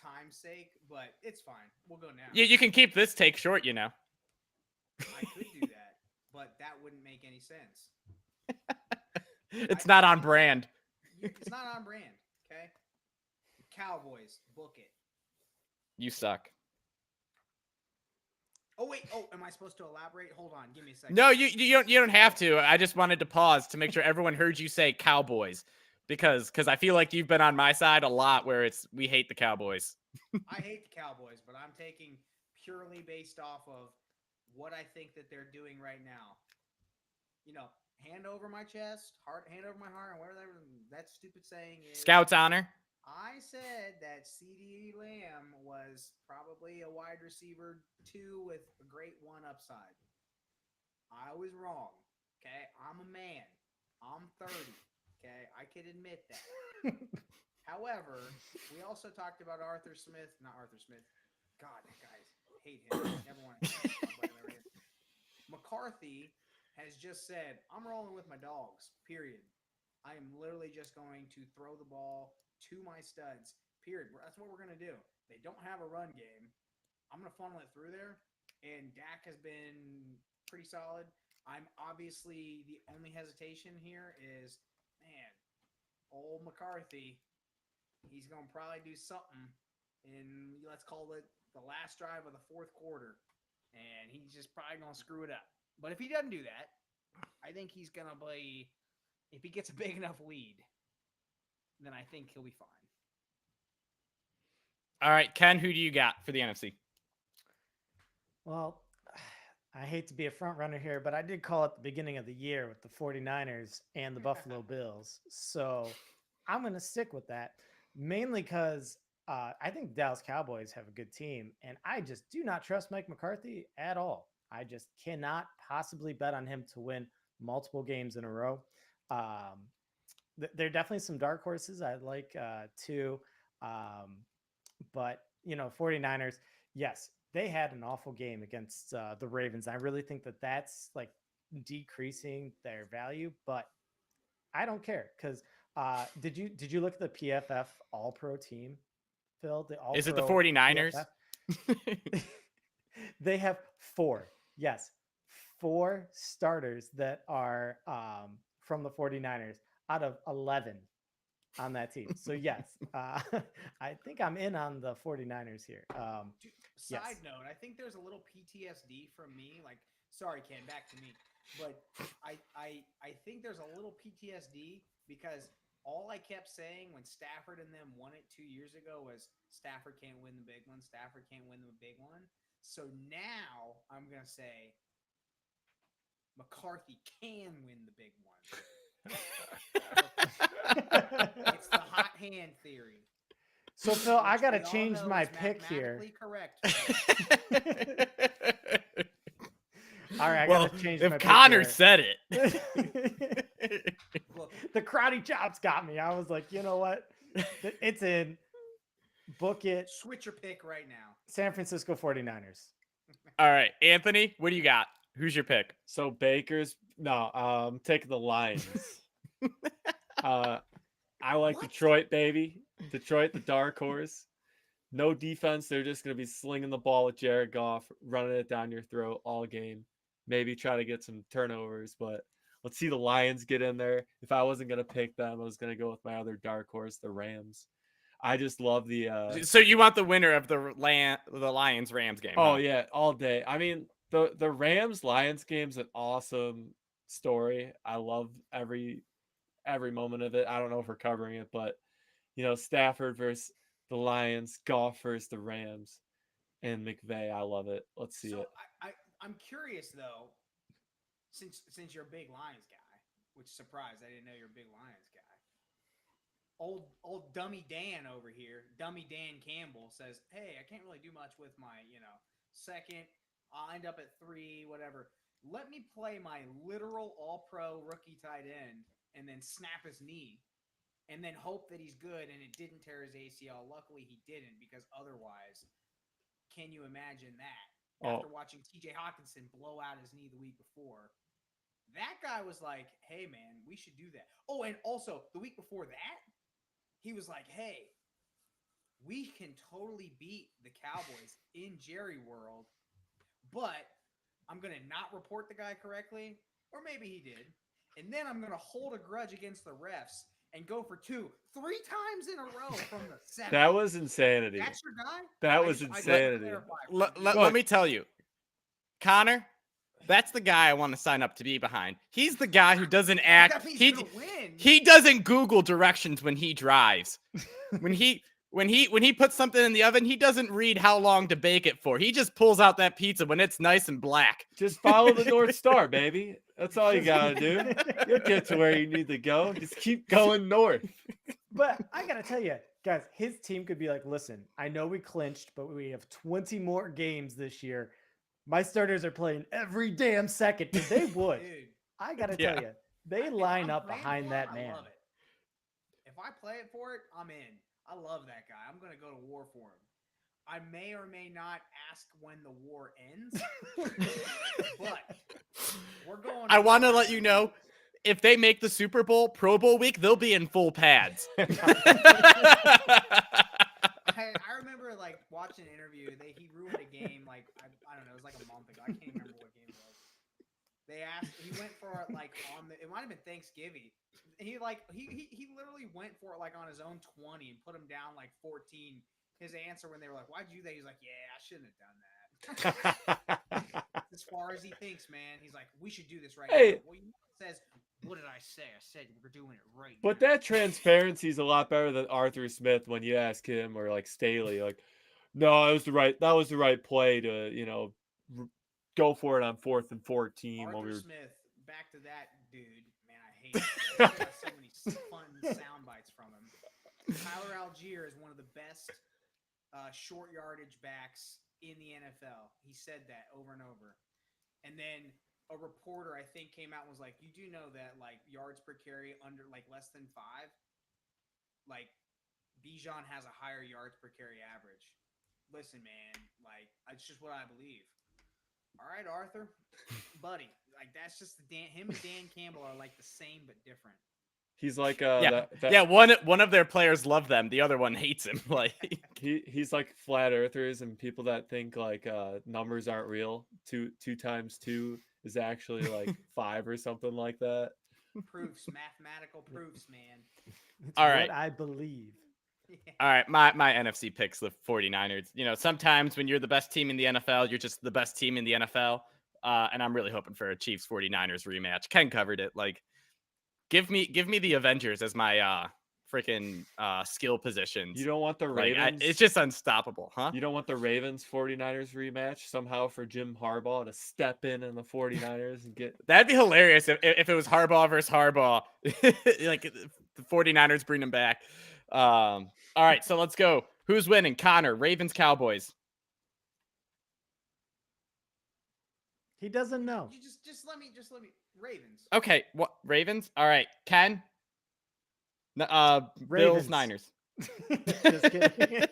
time's sake, but it's fine. We'll go now. You can keep this take short, I could do that, but that wouldn't make any sense. It's not on brand. It's not on brand, okay? Cowboys, book it. You suck. Oh wait. Oh, am I supposed to elaborate? Hold on. Give me a second. No, you don't have to. I just wanted to pause to make sure everyone heard you say Cowboys because I feel like you've been on my side a lot where we hate the Cowboys. I hate the Cowboys, but I'm taking purely based off of what I think that they're doing right now. Hand over my chest, hand over my heart, and whatever that stupid saying is. Scouts honor. I said that CeeDee Lamb was probably a wide receiver 2 with a great 1 upside. I was wrong. Okay, I'm a man. I'm 30. Okay, I can admit that. However, we also talked about not Arthur Smith. God, guys, hate him. Never want to talk about him. McCarthy has just said, I'm rolling with my dogs, period. I am literally just going to throw the ball to my studs, period. That's what we're going to do. They don't have a run game. I'm going to funnel it through there, and Dak has been pretty solid. I'm obviously the only hesitation here is, man, old McCarthy, he's going to probably do something in, let's call it, the last drive of the 4th quarter, and he's just probably going to screw it up. But if he doesn't do that, I think he's going to be, if he gets a big enough lead, then I think he'll be fine. All right, Ken, who do you got for the NFC? Well, I hate to be a front runner here, but I did call it the beginning of the year with the 49ers and the Buffalo Bills. So I'm going to stick with that, mainly because I think Dallas Cowboys have a good team, and I just do not trust Mike McCarthy at all. I just cannot possibly bet on him to win multiple games in a row. There are definitely some dark horses I like too. But, 49ers, yes, they had an awful game against the Ravens. I really think that that's like decreasing their value, but I don't care because did you look at the PFF All Pro team, Phil? The All Is it the Pro 49ers? PFF? They have four. Yes, four starters that are from the 49ers out of 11 on that team. So yes, I think I'm in on the 49ers here. Side note, I think there's a little PTSD from me. Like, sorry, Ken, back to me. But I think there's a little PTSD because all I kept saying when Stafford and them won it 2 years ago was Stafford can't win the big one. Stafford can't win the big one. So now I'm going to say McCarthy can win the big one. It's the hot hand theory. So Phil, I got to We all change know my is pick here. mathematically correct. All right, I Well, got to change if my pick Connor here. said it. Look, The karate chops got me. I was like, you know what? It's in. Book it. switch your pick right now. San Francisco 49ers. All right, Anthony, what do you got? Who's your pick? So Baker's I'm taking the Lions. I like What? Detroit, baby. Detroit, the dark horse. No defense. They're just going to be slinging the ball with Jared Goff, running it down your throat all game. Maybe try to get some turnovers, but let's see the Lions get in there. If I wasn't going to pick them, I was going to go with my other dark horse, the Rams. I just love the So you want the winner of the Lions Rams game? Oh huh? yeah, all day. I mean, the Rams Lions game's an awesome story. I love every moment of it. I don't know if we're covering it, but Stafford versus the Lions, Goff versus the Rams, and McVay. I love it. Let's see it. I'm curious though, since you're a big Lions guy, which surprised I didn't know you're a big Lions guy. Old Dummy Dan over here, Dummy Dan Campbell says, "Hey, I can't really do much with my, second. I'll end up at 3, whatever. Let me play my literal All-Pro rookie tight end and then snap his knee and then hope that he's good and it didn't tear his ACL. Luckily, he didn't because otherwise, can you imagine that? After watching TJ Hawkinson blow out his knee the week before, that guy was like, hey, man, we should do that. Oh, and also the week before that, he was like, hey, we can totally beat the Cowboys in Jerry World, but I'm going to not report the guy correctly, or maybe he did, and then I'm going to hold a grudge against the refs and go for 2, 3 times in a row from the 7. That was insanity. That's your guy? That was insanity. Let me tell you, Connor, that's the guy I want to sign up to be behind. He's the guy who doesn't act. That means he's gonna win. He doesn't Google directions when he drives. when he puts something in the oven, he doesn't read how long to bake it for. He just pulls out that pizza when it's nice and black. Just follow the North Star, baby. That's all you gotta do. You'll get to where you need to go. Just keep going north. But I gotta tell you, guys, his team could be like, listen, I know we clinched, but we have 20 more games this year. My starters are playing every damn second. Because they would. Dude, I gotta tell you, they line up behind that man. I love it. If I play it for it, I'm in. I love that guy. I'm gonna go to war for him. I may or may not ask when the war ends, but we're going. I want to let you know, if they make the Super Bowl, Pro Bowl week, they'll be in full pads. I remember like watching an interview. He ruined a game. Like I don't know. It was like a month ago. I can't remember what game it was. They asked. He went for it like on the. It might have been Thanksgiving. He literally went for it like on his own 20 and put him down like 14. His answer when they were like, "Why'd you do that?" He's like, "Yeah, I shouldn't have done that." As far as he thinks, man, he's like, "We should do this right now." Well, he says, "What did I say? I said we're doing it right now." But that transparency is a lot better than Arthur Smith when you ask him or like Staley, like, "No, that was the right play to go for it on 4th and 14." Arthur Smith, back to that dude, man, I hate it. I got so many fun sound bites from him. Tyler Algier is one of the best short yardage backs in the NFL. He said that over and over. And then a reporter I think came out and was like, you do know that like yards per carry under like less than 5, like Bijan has a higher yards per carry average. Listen, man, like it's just what I believe. All right, Arthur, buddy, like that's just him and Dan Campbell are like the same but different. He's like one of their players love them, the other one hates him. Like he's like flat earthers and people that think like numbers aren't real. Two times 2 is actually like 5 or something like that. Proofs, mathematical proofs, man. It's All what right. I believe. All right, my NFC picks the 49ers. You know, sometimes when you're the best team in the NFL, you're just the best team in the NFL. And I'm really hoping for a Chiefs 49ers rematch. Ken covered it. Like, give me the Avengers as my freaking skill positions. You don't want the Like, Ravens? it's just unstoppable, huh? You don't want the Ravens 49ers rematch somehow for Jim Harbaugh to step in the 49ers and get... That'd be hilarious if it was Harbaugh versus Harbaugh. Like, the 49ers bring them back. All right, so let's go. Who's winning? Connor, Ravens, Cowboys. He doesn't know. You just let me Ravens. Okay, what Ravens? All right, Ken. Bills, Ravens. Niners. Just kidding.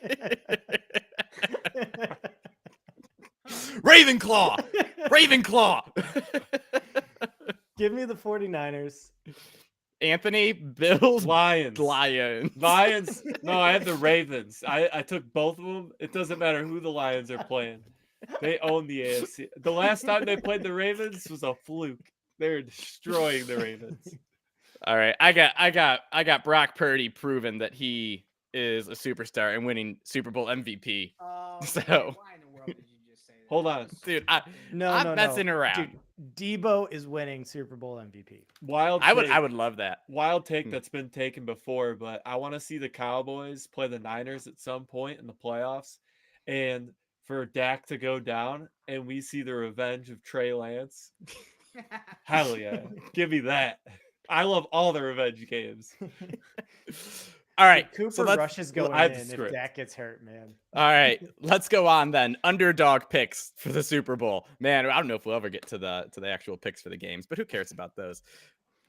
Ravenclaw. Ravenclaw. Give me the 49ers. Anthony, Bills, Lions. No, I have the Ravens. I took both of them. It doesn't matter who the Lions are playing. They own the AFC. The last time they played the Ravens was a fluke. They're destroying the Ravens. All right, I got Brock Purdy proven that he is a superstar and winning Super Bowl MVP. So why in the world did you just say that? Hold on, dude, I'm messing around. Dude, Debo is winning Super Bowl MVP. I would love that. Wild take that's been taken before, but I want to see the Cowboys play the Niners at some point in the playoffs, and for Dak to go down, and we see the revenge of Trey Lance. Hell yeah, give me that. I love all the revenge games. All right, Cooper Rush is going in if Dak gets hurt, man. All right, let's go on then. Underdog picks for the Super Bowl. Man, I don't know if we'll ever get to the actual picks for the games, but who cares about those?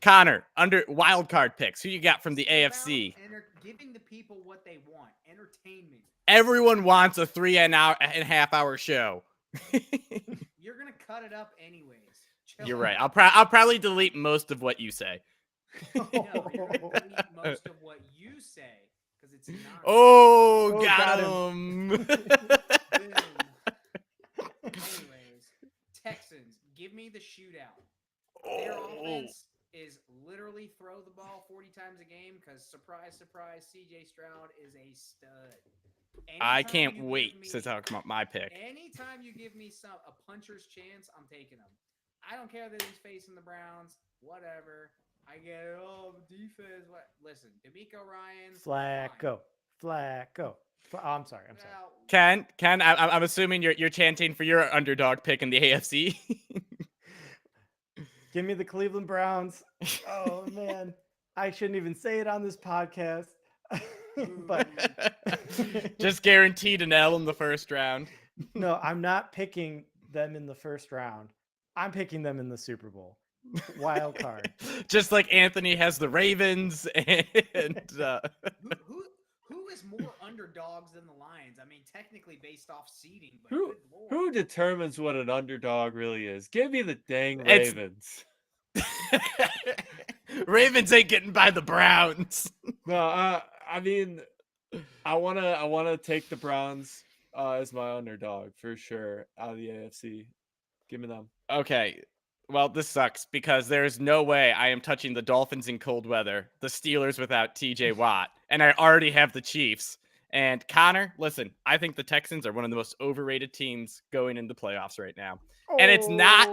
Connor, wild card picks. Who you got from the AFC? Giving the people what they want. Entertainment. Everyone wants a 3.5 hour show. You're gonna cut it up anyways. Chill You're out. right. I'll probably delete most of what you say. No, you're gonna delete most of what you say because it's not. Oh, got got him. Boom. Anyways, Texans, give me the shootout. Their offense is literally throw the ball 40 times a game because surprise, surprise, CJ Stroud is a stud. I can't wait to talk about my pick. Anytime you give me a puncher's chance, I'm taking him. I don't care that he's facing the Browns. Whatever. I get it. Oh, defense. What? Listen, D'Amico Ryans. Flacco. Oh, I'm sorry. Well, Ken, I'm assuming you're chanting for your underdog pick in the AFC. Give me the Cleveland Browns. Oh man, I shouldn't even say it on this podcast. But just guaranteed an L in the first round. No, I'm not picking them in the first round. I'm picking them in the Super Bowl. Wild card. Just like Anthony has the Ravens and who is more underdogs than the Lions? I mean, technically based off seeding, but who determines what an underdog really is? Give me the dang Ravens. Ravens ain't getting by the Browns. No, I mean, I wanna take the Browns as my underdog for sure out of the AFC. Give me them. Okay. Well, this sucks because there's no way I am touching the Dolphins in cold weather, the Steelers without TJ Watt, and I already have the Chiefs. And Connor, listen, I think the Texans are one of the most overrated teams going into playoffs right now. And it's not,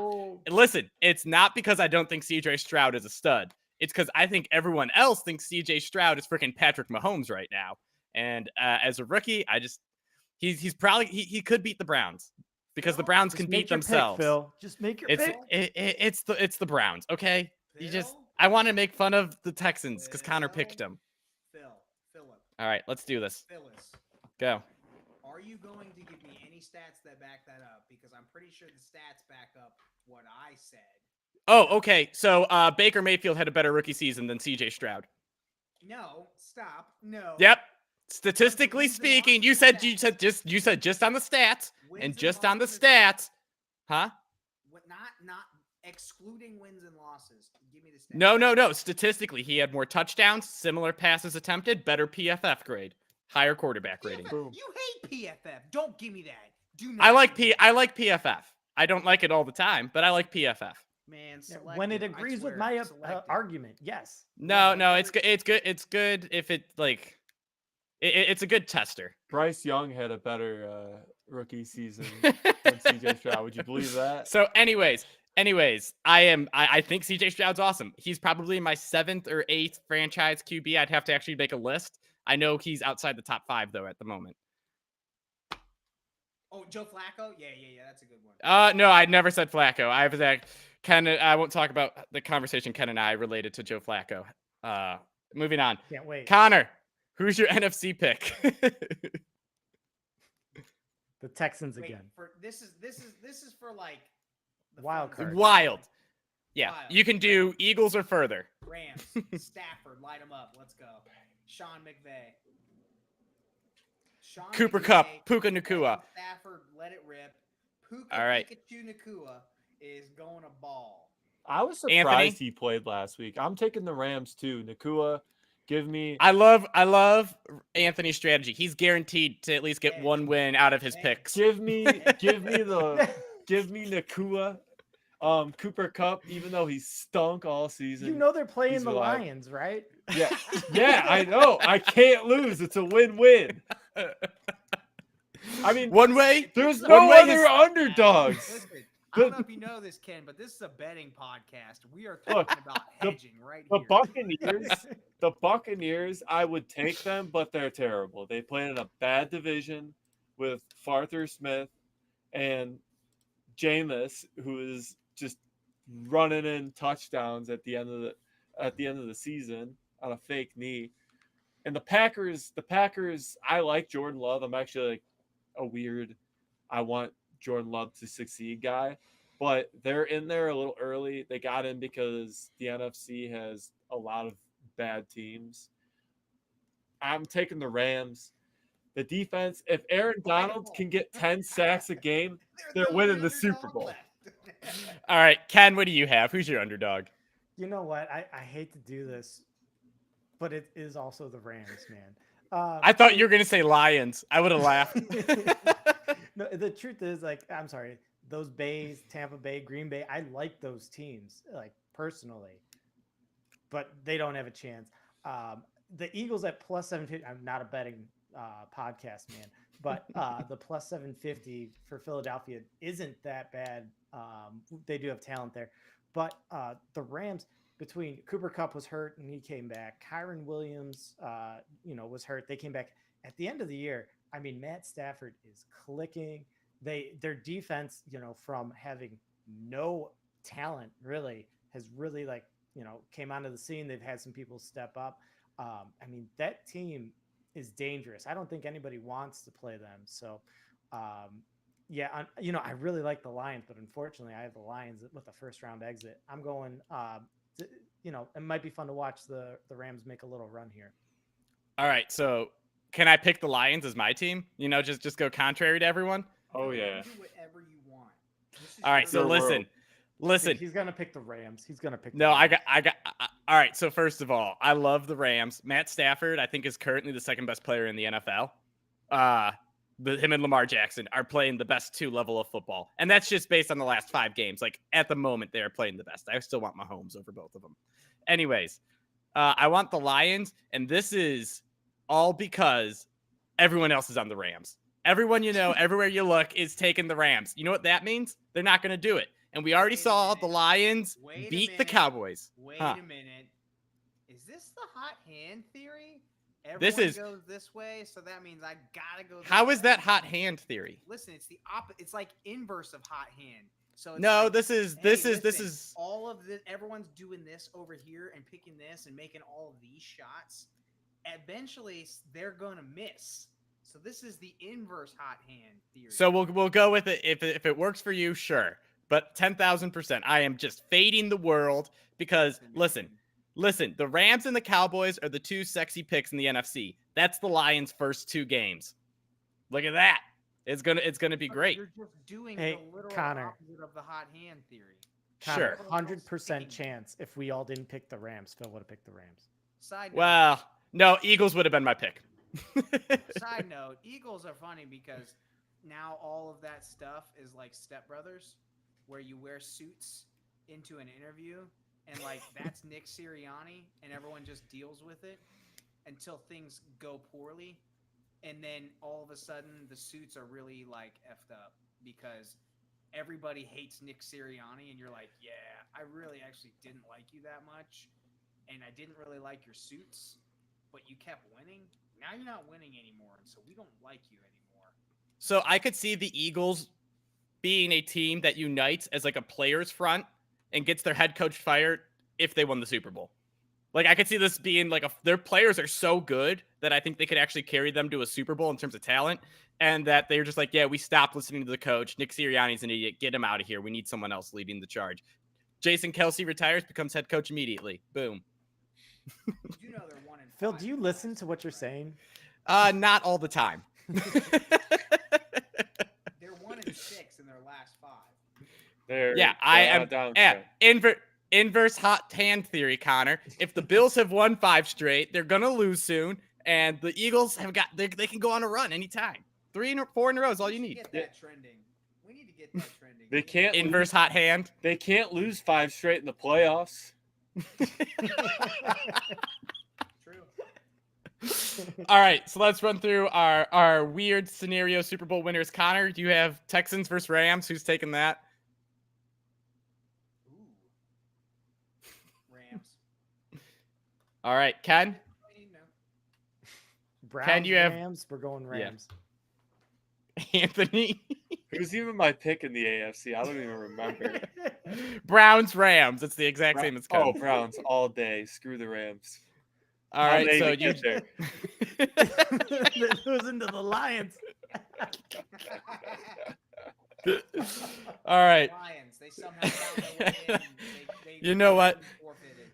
listen, it's not because I don't think CJ Stroud is a stud. It's because I think everyone else thinks CJ Stroud is freaking Patrick Mahomes right now. And as a rookie, he's probably, he could beat the Browns. Because the Browns can beat themselves. Pick, Phil. Just make your pick. It's the Browns, okay? Phil? I want to make fun of the Texans because Connor picked them. Philip. All right, let's do this. Phyllis. Go. Are are you going to give me any stats that back that up? Because I'm pretty sure the stats back up what I said. Oh, okay. So Baker Mayfield had a better rookie season than CJ Stroud. No, stop. No. Yep. Statistically Wins and speaking, losses you said just on the stats Wins and just losses on the are stats. stats. Huh? What? Not excluding wins and losses. Give me the stats. No. Statistically, he had more touchdowns, similar passes attempted, better PFF grade, higher quarterback rating. PFF, you hate PFF. Don't give me that. Do not. I like give me I like PFF. I don't like it all the time, but I like PFF. Man, Yeah, when it selective, I agrees with swear, my selective. argument, yes. No, Yeah, it's good. It's good. It's good if it like. It's a good tester. Bryce Young had a better rookie season than CJ Stroud. Would you believe that? So, anyways, I think CJ Stroud's awesome. He's probably my 7th or 8th franchise QB. I'd have to actually make a list. I know he's outside the top 5 though at the moment. Oh, Joe Flacco? Yeah, that's a good one. No, I never said Flacco. I was like I won't talk about the conversation Ken and I related to Joe Flacco. Moving on. Can't wait. Connor, who's your NFC pick? The Texans Wait, again. for this is for like the Wild fun card. Wild. Yeah, Wild. you can do Eagles or further. Rams, Stafford, light them up. Let's go. Sean McVay. Sean Cooper McVay, Kupp, Puka Nacua. Stafford, let it rip. Puka All right. Pikachu Nacua is going to ball. I was surprised Anthony? he played last week. I'm taking the Rams too. Nakua, give me. I love Anthony's strategy. He's guaranteed to at least get Hey. one win out of his Hey. picks. Give me Nakua. Cooper Kupp, even though he stunk all season. You know they're playing He's the reliable. Lions, right? Yeah, I know. I can't lose. It's a win-win. I mean, One way. there's One no way other is- underdogs. Listen, I don't know if you know this, Ken, but this is a betting podcast. We are talking Look, about the- hedging right The here. Buccaneers, I would take them, but they're terrible. They play in a bad division with Arthur Smith and Jameis, who is just running in touchdowns at the end of the season on a fake knee. And the Packers, I like Jordan Love. I'm actually like a weird, I want Jordan Love to succeed guy, but they're in there a little early. They got in because the NFC has a lot of bad teams. I'm taking the Rams. The defense, if Aaron Donald can get 10 sacks a game, they're no winning the underdog Super Bowl. left. All right, Ken, what do you have? Who's your underdog? You know what? I hate to do this, but it is also the Rams, man. I thought you were gonna say Lions. I would have laughed. No, the truth is, like, I'm sorry, those Bays, Tampa Bay, Green Bay, I like those teams, like, personally, but they don't have a chance. The Eagles at plus 750. I'm not a betting podcast, man, but the plus 750 for Philadelphia isn't that bad. They do have talent there, but the Rams, between Cooper Kupp was hurt and he came back, Kyron Williams, was hurt. They came back at the end of the year. I mean, Matt Stafford is clicking. Their defense, from having no talent really, has really came onto the scene. They've had some people step up. I mean, that team is dangerous. I don't think anybody wants to play them. So, I really like the Lions, but unfortunately, I have the Lions with a first-round exit. I'm going. It might be fun to watch the Rams make a little run here. All right, so can I pick the Lions as my team? Just go contrary to everyone. Oh yeah. Do whatever you want. This is All right, so your Their listen. He's gonna pick the Rams. He's gonna pick. No, the I Rams. got. All right, so first of all, I love the Rams. Matt Stafford, I think, is currently the second best player in the NFL. Him and Lamar Jackson are playing the best 2 level of football, and that's just based on the last 5 games. Like at the moment, they are playing the best. I still want Mahomes over both of them. Anyways, I want the Lions, and this is all because everyone else is on the Rams. Everyone everywhere you look is taking the Rams. You know what that means? They're not going to do it. And we already Wait a saw minute. the Lions Wait a beat the minute. Cowboys. Wait Huh. a minute. Is this the hot hand theory? This Everyone is- goes this way, so that means I gotta go. This How is way? that hot hand theory? Listen, it's the opposite. It's like inverse of hot hand. So it's No, like, this is hey, this is listen, all of this. Everyone's doing this over here and picking this and making all of these shots. Eventually, they're gonna miss. So this is the inverse hot hand theory. So we'll go with it. If it works for you, sure. But 10,000%, I am just fading the world because listen, the Rams and the Cowboys are the two sexy picks in the NFC. That's the Lions' first 2 games. Look at that. It's gonna be great. You're just doing Hey, the literal Connor. opposite of the hot hand theory. Sure. 100% chance if we all didn't pick the Rams, Phil would have picked the Rams. Side note, Well, no, Eagles would have been my pick. side note, Eagles are funny because now all of that stuff is like Step Brothers, where you wear suits into an interview, and like that's Nick Sirianni, and everyone just deals with it until things go poorly, and then all of a sudden the suits are really like effed up because everybody hates Nick Sirianni, and you're like, yeah, I really actually didn't like you that much, and I didn't really like your suits, but you kept winning. Now you're not winning anymore, and so we don't like you anymore. So I could see the Eagles being a team that unites as like a players front and gets their head coach fired if they won the Super Bowl. Like I could see this being like their players are so good that I think they could actually carry them to a Super Bowl in terms of talent, and that they're just like, yeah, we stopped listening to the coach. Nick Sirianni's an idiot. Get him out of here. We need someone else leading the charge. Jason Kelsey retires, becomes head coach immediately. Boom. You know they're 1-5. Phil, do you listen to what you're saying? Not all the time. They're 1-6 in their last 5. They're I am. down. Inverse hot hand theory, Connor. If the Bills have won 5 straight, they're gonna lose soon, and the Eagles have got they can go on a run anytime. 3 or 4 in a row is all you need. Get that trending. We need to get that trending. They can't Inverse hot hand. They can't lose 5 straight in the playoffs. True. All right, so let's run through our weird scenario Super Bowl winners. Connor, do you have Texans versus Rams? Who's taking that? Ooh. Rams. All right, Ken. No. Browns, you have- Rams. We're going Rams. Anthony. Who's even my pick in the AFC? I don't even remember. Browns, Rams. It's the exact same as Ken. Oh, Browns all day. Screw the Rams. All right, How so they you. get there? That losing to the Lions. All right. Lions. They somehow found a way in. They You know what? forfeited.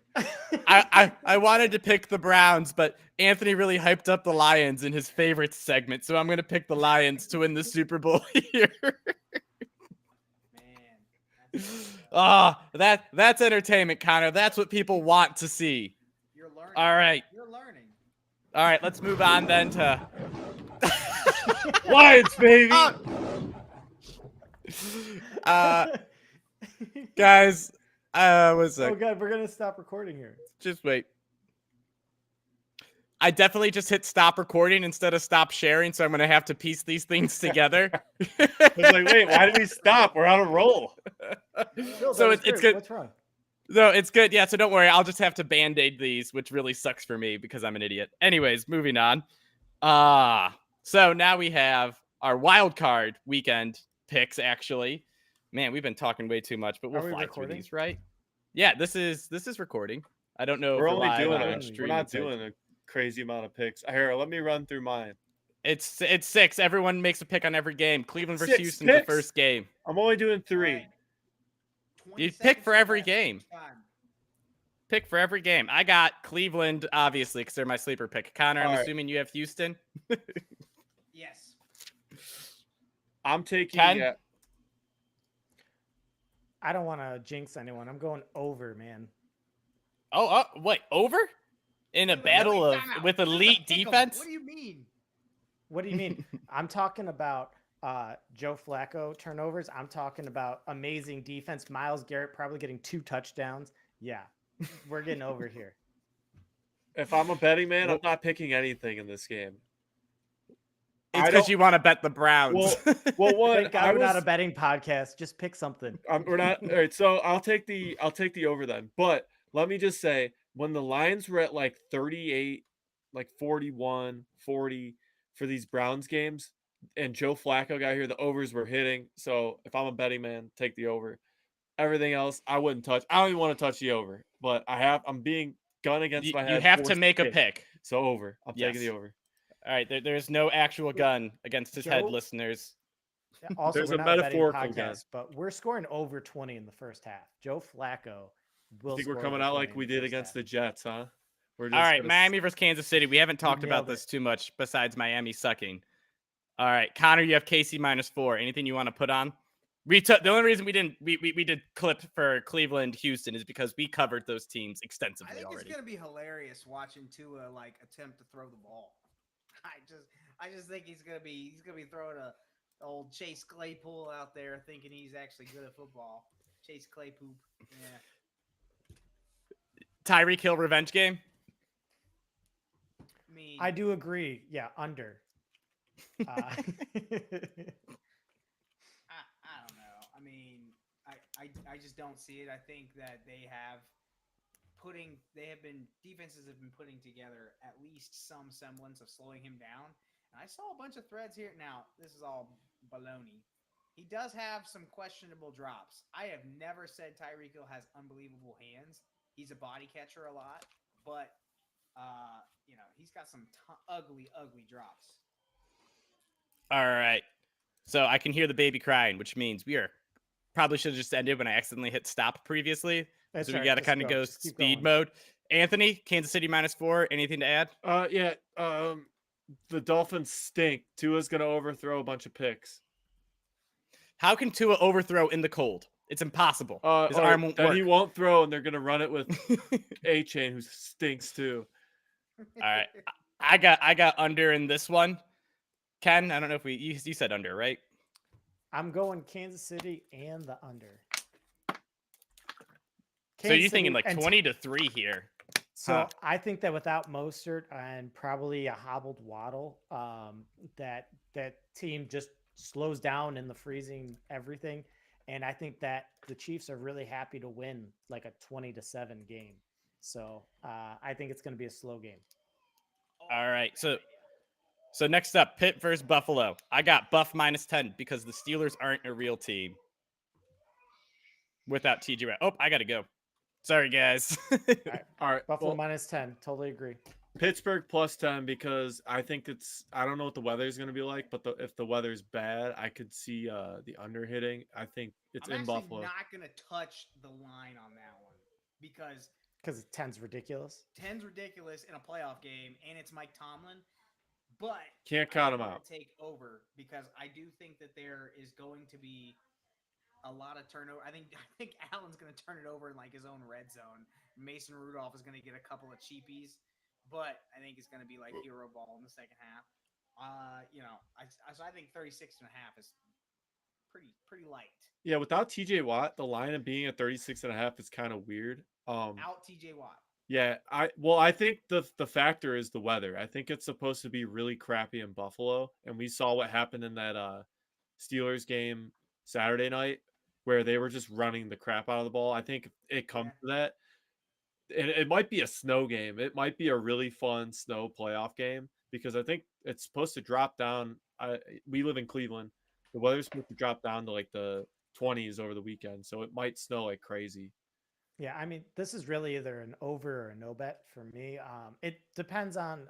I wanted to pick the Browns, but Anthony really hyped up the Lions in his favorite segment, so I'm going to pick the Lions to win the Super Bowl here. Man. That's entertainment, Connor. That's what people want to see. You're learning. All right. You're learning. All right, let's move on then to Lions, baby. Guys, one sec. Oh god, we're gonna stop recording here. Just wait. I definitely just hit stop recording instead of stop sharing, so I'm going to have to piece these things together. I was like, wait, why did we stop? We're on a roll. Phil, So that was it's great. good. What's wrong? No, it's good. Yeah, so don't worry. I'll just have to band-aid these, which really sucks for me because I'm an idiot. Anyways, moving on. So now we have our wild card weekend picks, actually. Man, we've been talking way too much, but we'll Are we fly through recording? these, right? Yeah, this is recording. I don't know We're if only live doing on it. stream We're not it's like- doing a crazy amount of picks. Here, let me run through mine. It's 6. Everyone makes a pick on every game. Cleveland versus 6 Houston, the picks? first game. I'm only doing 3. All right. 20 You pick seconds for every left. game. Time. Pick for every game. I got Cleveland, obviously, because they're my sleeper pick. Connor, I'm All right. assuming you have Houston. Yes. I'm taking. Ken? I don't want to jinx anyone. I'm going over, man. Oh, wait, over? In a Wait, battle wait, of time out. with That's a elite pick 'em. defense? What do you mean? What do you mean? I'm talking about Joe Flacco turnovers. I'm talking about amazing defense. Myles Garrett probably getting 2 touchdowns. Yeah, we're getting over here. If I'm a betting man, I'm not picking anything in this game. It's I because don't- you want to bet the Browns. Well, one, Thank God we're not a betting podcast. Just pick something. we're not. All right, so I'll take the over then. But let me just say, when the Lions were at like 38, like 41, 40 for these Browns games, and Joe Flacco got here, the overs were hitting. So if I'm a betting man, take the over. Everything else, I wouldn't touch. I don't even want to touch the over. But I'm being gun against my head. you have to forced make a pick. pick. So over. I'm taking Yes. the over. All right, there's no actual gun against his head, Joe- listeners. Also, There's we're a not a betting metaphorical gun. podcast, but we're scoring over 20 in the first half. Joe Flacco I will think we're score coming over out 20 like in we the did first against half. the Jets, huh? We're All right, gonna Miami versus Kansas City. We haven't talked about nailed this it. too much besides Miami sucking. All right, Connor, you have KC -4. Anything you want to put on? The only reason we did clip for Cleveland, Houston is because we covered those teams I extensively think already. it's gonna be hilarious watching Tua like attempt to throw the ball. I just think he's gonna be throwing a old Chase Claypool out there thinking he's actually good at football. Chase Claypoop. Yeah. Tyreek Hill revenge game. I mean, I do agree. Yeah, under. Uh, I don't know. I mean, I just don't see it. I think that defenses have been putting together at least some semblance of slowing him down. And I saw a bunch of threads here. Now, this is all baloney. He does have some questionable drops. I have never said Tyreek Hill has unbelievable hands. He's a body catcher a lot, but he's got some ugly drops. All right. So I can hear the baby crying, which means we are probably should have just ended when I accidentally hit stop previously. That's So we all right, got to just kind of go just keep speed going. mode. Anthony, Kansas City -4. Anything to add? Yeah. The Dolphins stink. Tua's gonna overthrow a bunch of picks. How can Tua overthrow in the cold? It's impossible. His arm won't then work. he won't throw, and they're gonna run it with A-Chain, who stinks too. All right. I got under in this one. Ken, I don't know if you said under, right? I'm going Kansas City and the under. So you're Kansas thinking City like and 20-3 here. So Huh. I think that without Mostert and probably a hobbled Waddle, that team just slows down in the freezing everything, and I think that the Chiefs are really happy to win like a 20-7 game. So I think it's going to be a slow game. All right. So next up, Pitt versus Buffalo. I got Buff -10 because the Steelers aren't a real team without TJ Watt. Oh, I got to go. Sorry, guys. All right. Buffalo Well, -10. Totally agree. Pittsburgh +10 because I think I don't know what the weather is going to be like, but if the weather's bad, I could see the under hitting. I think it's I'm in actually Buffalo. not going to touch the line on that one because 10's ridiculous. 10's ridiculous in a playoff game, and it's Mike Tomlin. But Can't count I'm him gonna out. Take over because I do think that there is going to be a lot of turnover. I think Allen's going to turn it over in like his own red zone. Mason Rudolph is going to get a couple of cheapies, but I think it's going to be like hero ball in the second half. So I think 36.5 is pretty light. Yeah, without TJ Watt, the line of being at 36.5 is kind of weird. Out TJ Watt. Yeah, I think the factor is the weather. I think it's supposed to be really crappy in Buffalo, and we saw what happened in that Steelers game Saturday night where they were just running the crap out of the ball. I think it comes to that. And it might be a snow game. It might be a really fun snow playoff game because I think it's supposed to drop down. We live in Cleveland. The weather's supposed to drop down to like the 20s over the weekend, so it might snow like crazy. Yeah, I mean, this is really either an over or a no bet for me. It depends on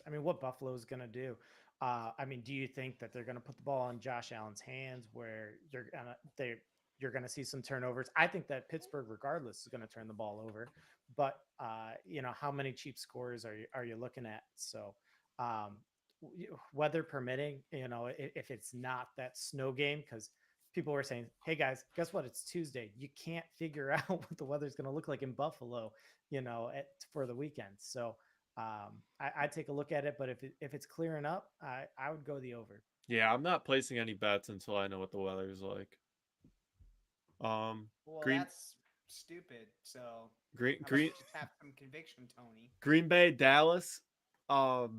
what Buffalo is going to do. Do you think that they're going to put the ball in Josh Allen's hands where you're going to see some turnovers? I think that Pittsburgh, regardless, is going to turn the ball over. But how many cheap scores are you looking at? So, weather permitting, if it's not that snow game, because people were saying, hey guys, guess what? It's Tuesday. You can't figure out what the weather's going to look like in Buffalo, for the weekend. So I take a look at it, but if it's clearing up, I would go the over. Yeah, I'm not placing any bets until I know what the weather is like. Well, that's stupid. So Green just have some conviction, Tony. Green Bay, Dallas. What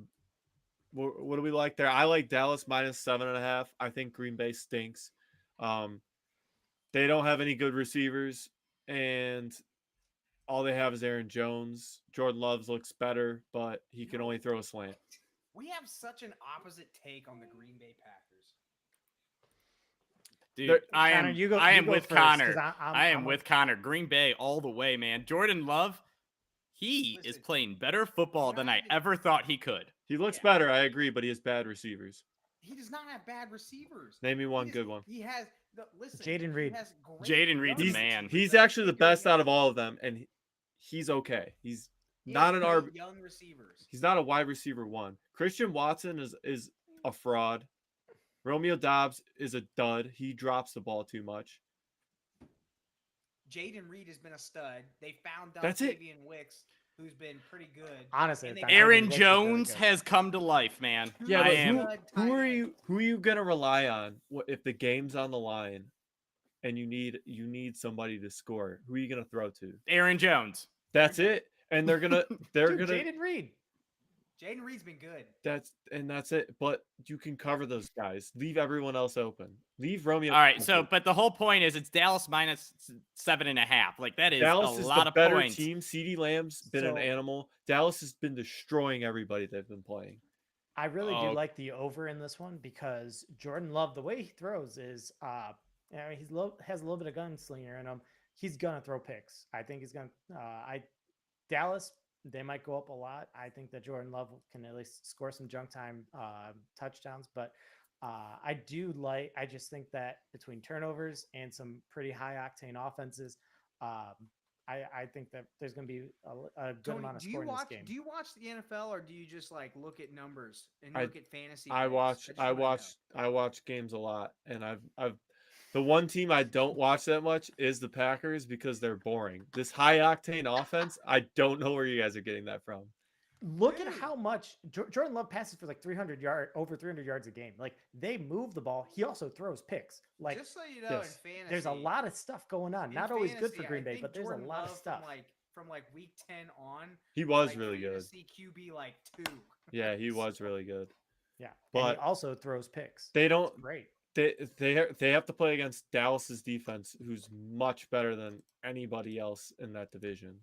do we like there? I like Dallas -7.5. I think Green Bay stinks. They don't have any good receivers, and all they have is Aaron Jones. Jordan Love looks better, but he can only throw a slant. We have such an opposite take on the Green Bay Packers. Dude, I am with Connor. I'm with Connor. Green Bay all the way, man. Jordan Love, he is playing better football than I ever thought he could. He looks Yeah. better, I agree, but he has bad receivers. He does not have bad receivers. Name me one He good one. He has listen. Jaden Reed. He has great Jaden Reed's a young man. receivers He's that are actually the figuring best it out of all of them, and he's okay. He's He not has an great young receivers. He's not a wide receiver one. Christian Watson is a fraud. Romeo Dobbs is a dud. He drops the ball too much. Jaden Reed has been a stud. They found That's it. Dontavian Wicks, who's been pretty good. Honestly, And they Dontavian got- Aaron Wicks is really Jones good. has come to life, man. Yeah, I but am. who are you gonna rely on if the game's on the line and you need somebody to score? Who are you gonna throw to? Aaron Jones. That's it. And they're Dude, gonna Jaden Reed. Jaden Reed's been good. that's it. But you can cover those guys. Leave everyone else open. Leave Romeo. All right, so open. but the whole point is it's Dallas minus 7.5. Like that is Dallas a is lot the of better points. team. CeeDee Lamb's been an So- animal. Dallas has been destroying everybody they've been playing. I really Oh. do like the over in this one because Jordan Love, the way he throws is, has a little bit of gunslinger in him. He's gonna throw picks. I think he's gonna. Dallas, they might go up a lot. I think that Jordan Love can at least score some junk time touchdowns, but I just think that between turnovers and some pretty high octane offenses, I think that there's going to be a good Tony, amount of do you score in this watch? game. Do you watch the NFL or do you just like look at numbers and I- look at fantasy? I plays? watch just I wanna watch know. I watch games a lot, and I've the one team I don't watch that much is the Packers because they're boring. This high octane offense, I don't know where you guys are getting that from. Look at Dude. how much Jordan Love passes for like over 300 yards a game. Like they move the ball. He also throws picks. Like Just so you know, yes, in fantasy, there's a lot of stuff going on. in Not always good for fantasy, Green I Bay, think but there's Jordan a lot of Love stuff. From like week 10 on. He was like, really good. fantasy QB like 2. Yeah, he was really good. Yeah, and But he also throws picks. They It's don't great. they have to play against Dallas's defense, who's much better than anybody else in that division.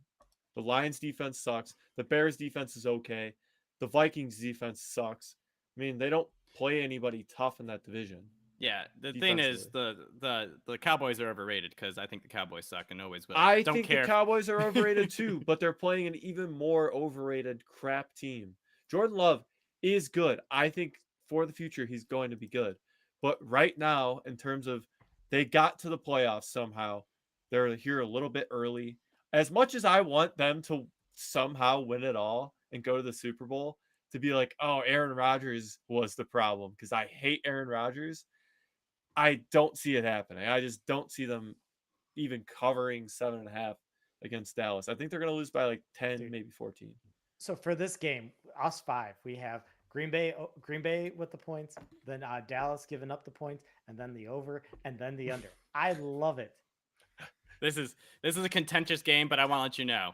The Lions defense sucks. The Bears defense is okay. The Vikings defense sucks. I mean, they don't play anybody tough in that division. Yeah, the thing is the Cowboys are overrated because I think the Cowboys suck and always will. I Don't think care. the Cowboys are overrated too, but they're playing an even more overrated crap team. Jordan Love is good. I think for the future he's going to be good. But right now, in terms of they got to the playoffs somehow, they're here a little bit early. As much as I want them to somehow win it all and go to the Super Bowl, to be like, oh, Aaron Rodgers was the problem because I hate Aaron Rodgers. I don't see it happening. I just don't see them even covering 7.5 against Dallas. I think they're going to lose by like 10, Dude. maybe 14. So for this game, us 5, we have Green Bay with the points, then Dallas giving up the points, and then the over, and then the under. I love it. This is a contentious game, but I want to let you know,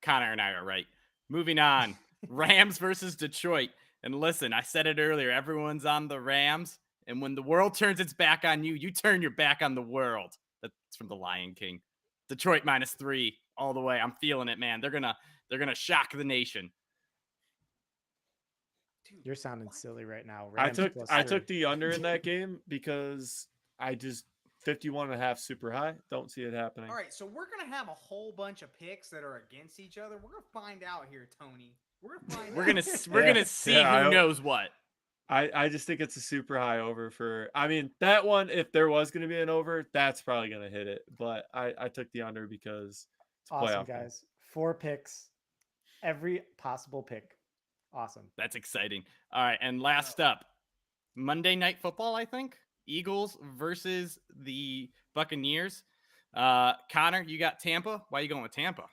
Connor and I are right. Moving on, Rams versus Detroit. And listen, I said it earlier, everyone's on the Rams, and when the world turns its back on you, you turn your back on the world. That's from the Lion King. Detroit -3 all the way. I'm feeling it, man. They're gonna shock the nation. Dude, You're sounding what? silly right now. I Rams took +3. the under in that game because I just 51.5 super high. Don't see it happening. All right, so we're gonna have a whole bunch of picks that are against each other. We're gonna find out here, Tony. We're gonna find. We're out. gonna see Yeah, I who hope- knows what. I just think it's a super high over for. I mean, that one, if there was going to be an over, that's probably going to hit it. But I took the under because it's a Awesome, playoff game. guys. 4 picks, every possible pick. Awesome. That's exciting. All right, and last up, Monday Night Football, I think. Eagles versus the Buccaneers. Connor, you got Tampa. Why are you going with Tampa?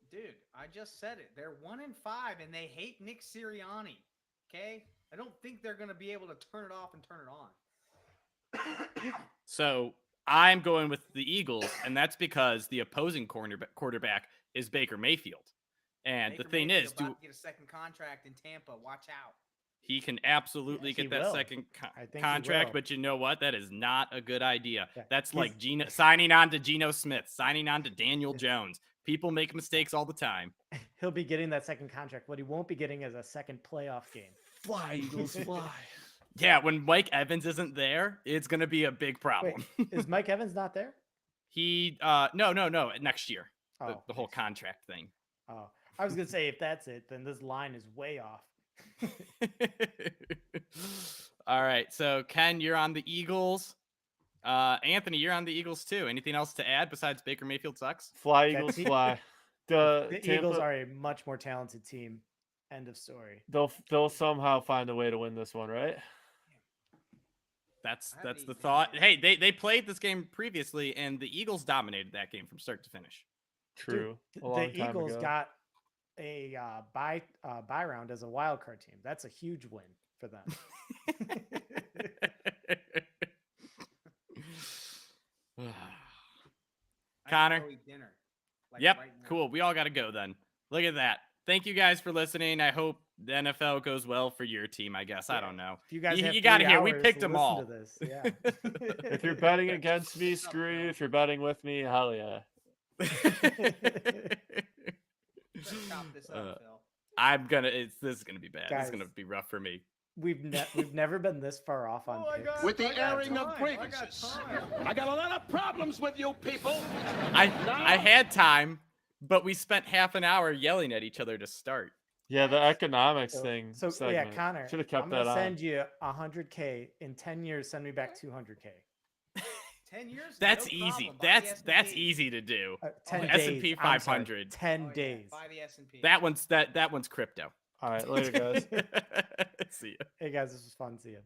Dude, I just said it. They're 1-5, and they hate Nick Sirianni. Okay, I don't think they're gonna be able to turn it off and turn it on. So I'm going with the Eagles, and that's because the opposing quarterback is Baker Mayfield. And Baker the thing Mayfield's is, about to get a second contract in Tampa. Watch out. he can absolutely Yes, he get that will. second I think he contract, will. but you know what? That is not a good idea. Yeah, That's he's- like signing on to Geno Smith, signing on to Daniel Jones. People make mistakes all the time. He'll be getting that second contract. What he won't be getting is a second playoff game. Fly, Eagles, fly. Yeah, when Mike Evans isn't there, it's going to be a big problem. Is Mike Evans not there? He no, next year. Oh, The whole next- contract thing. Oh, I was gonna say if that's it, then this line is way off. All right. So Ken, you're on the Eagles. Anthony, you're on the Eagles too. Anything else to add besides Baker Mayfield sucks? Fly That Eagles te- fly. The Tampa, Eagles are a much more talented team. End of story. they'll somehow find a way to win this one, right? That's I haven't the eaten thought. anything. Hey, they played this game previously, and the Eagles dominated that game from start to finish. True. Dude, a long the time Eagles ago. got a bye round as a wild card team. That's a huge win for them. I need to Connor? go eat dinner. Like Yep. right now. Cool. We all got to go then. Look at that. Thank you guys for listening. I hope the NFL goes well for your team, I guess. I Yeah. don't know. If you guys have you got to 3 hear. We hours picked to them listen all. to this, yeah. If you're betting against me, screw you. If you're betting with me, hell yeah. Let's chop this up, Phil. I'm gonna. This is gonna be bad. This is Guys. gonna be rough for me. we've never been this far off on picks. With the I got airing of time, grievances. I got time. I got a lot of problems with you people. I had time, but we spent half an hour yelling at each other to start. Yeah, the economics thing. So yeah, segment. Connor, Should have kept I'm that gonna on. send you 100K in 10 years. Send me back 200K. 10 years? That's No easy. problem. Buy the That's S&P. easy to do. 10 yeah. days. S&P I'm sorry, 500. 10 Oh, yeah. days. Buy the S&P. That one's that one's crypto. All right, later, guys. See ya. Hey guys, this was fun. See you.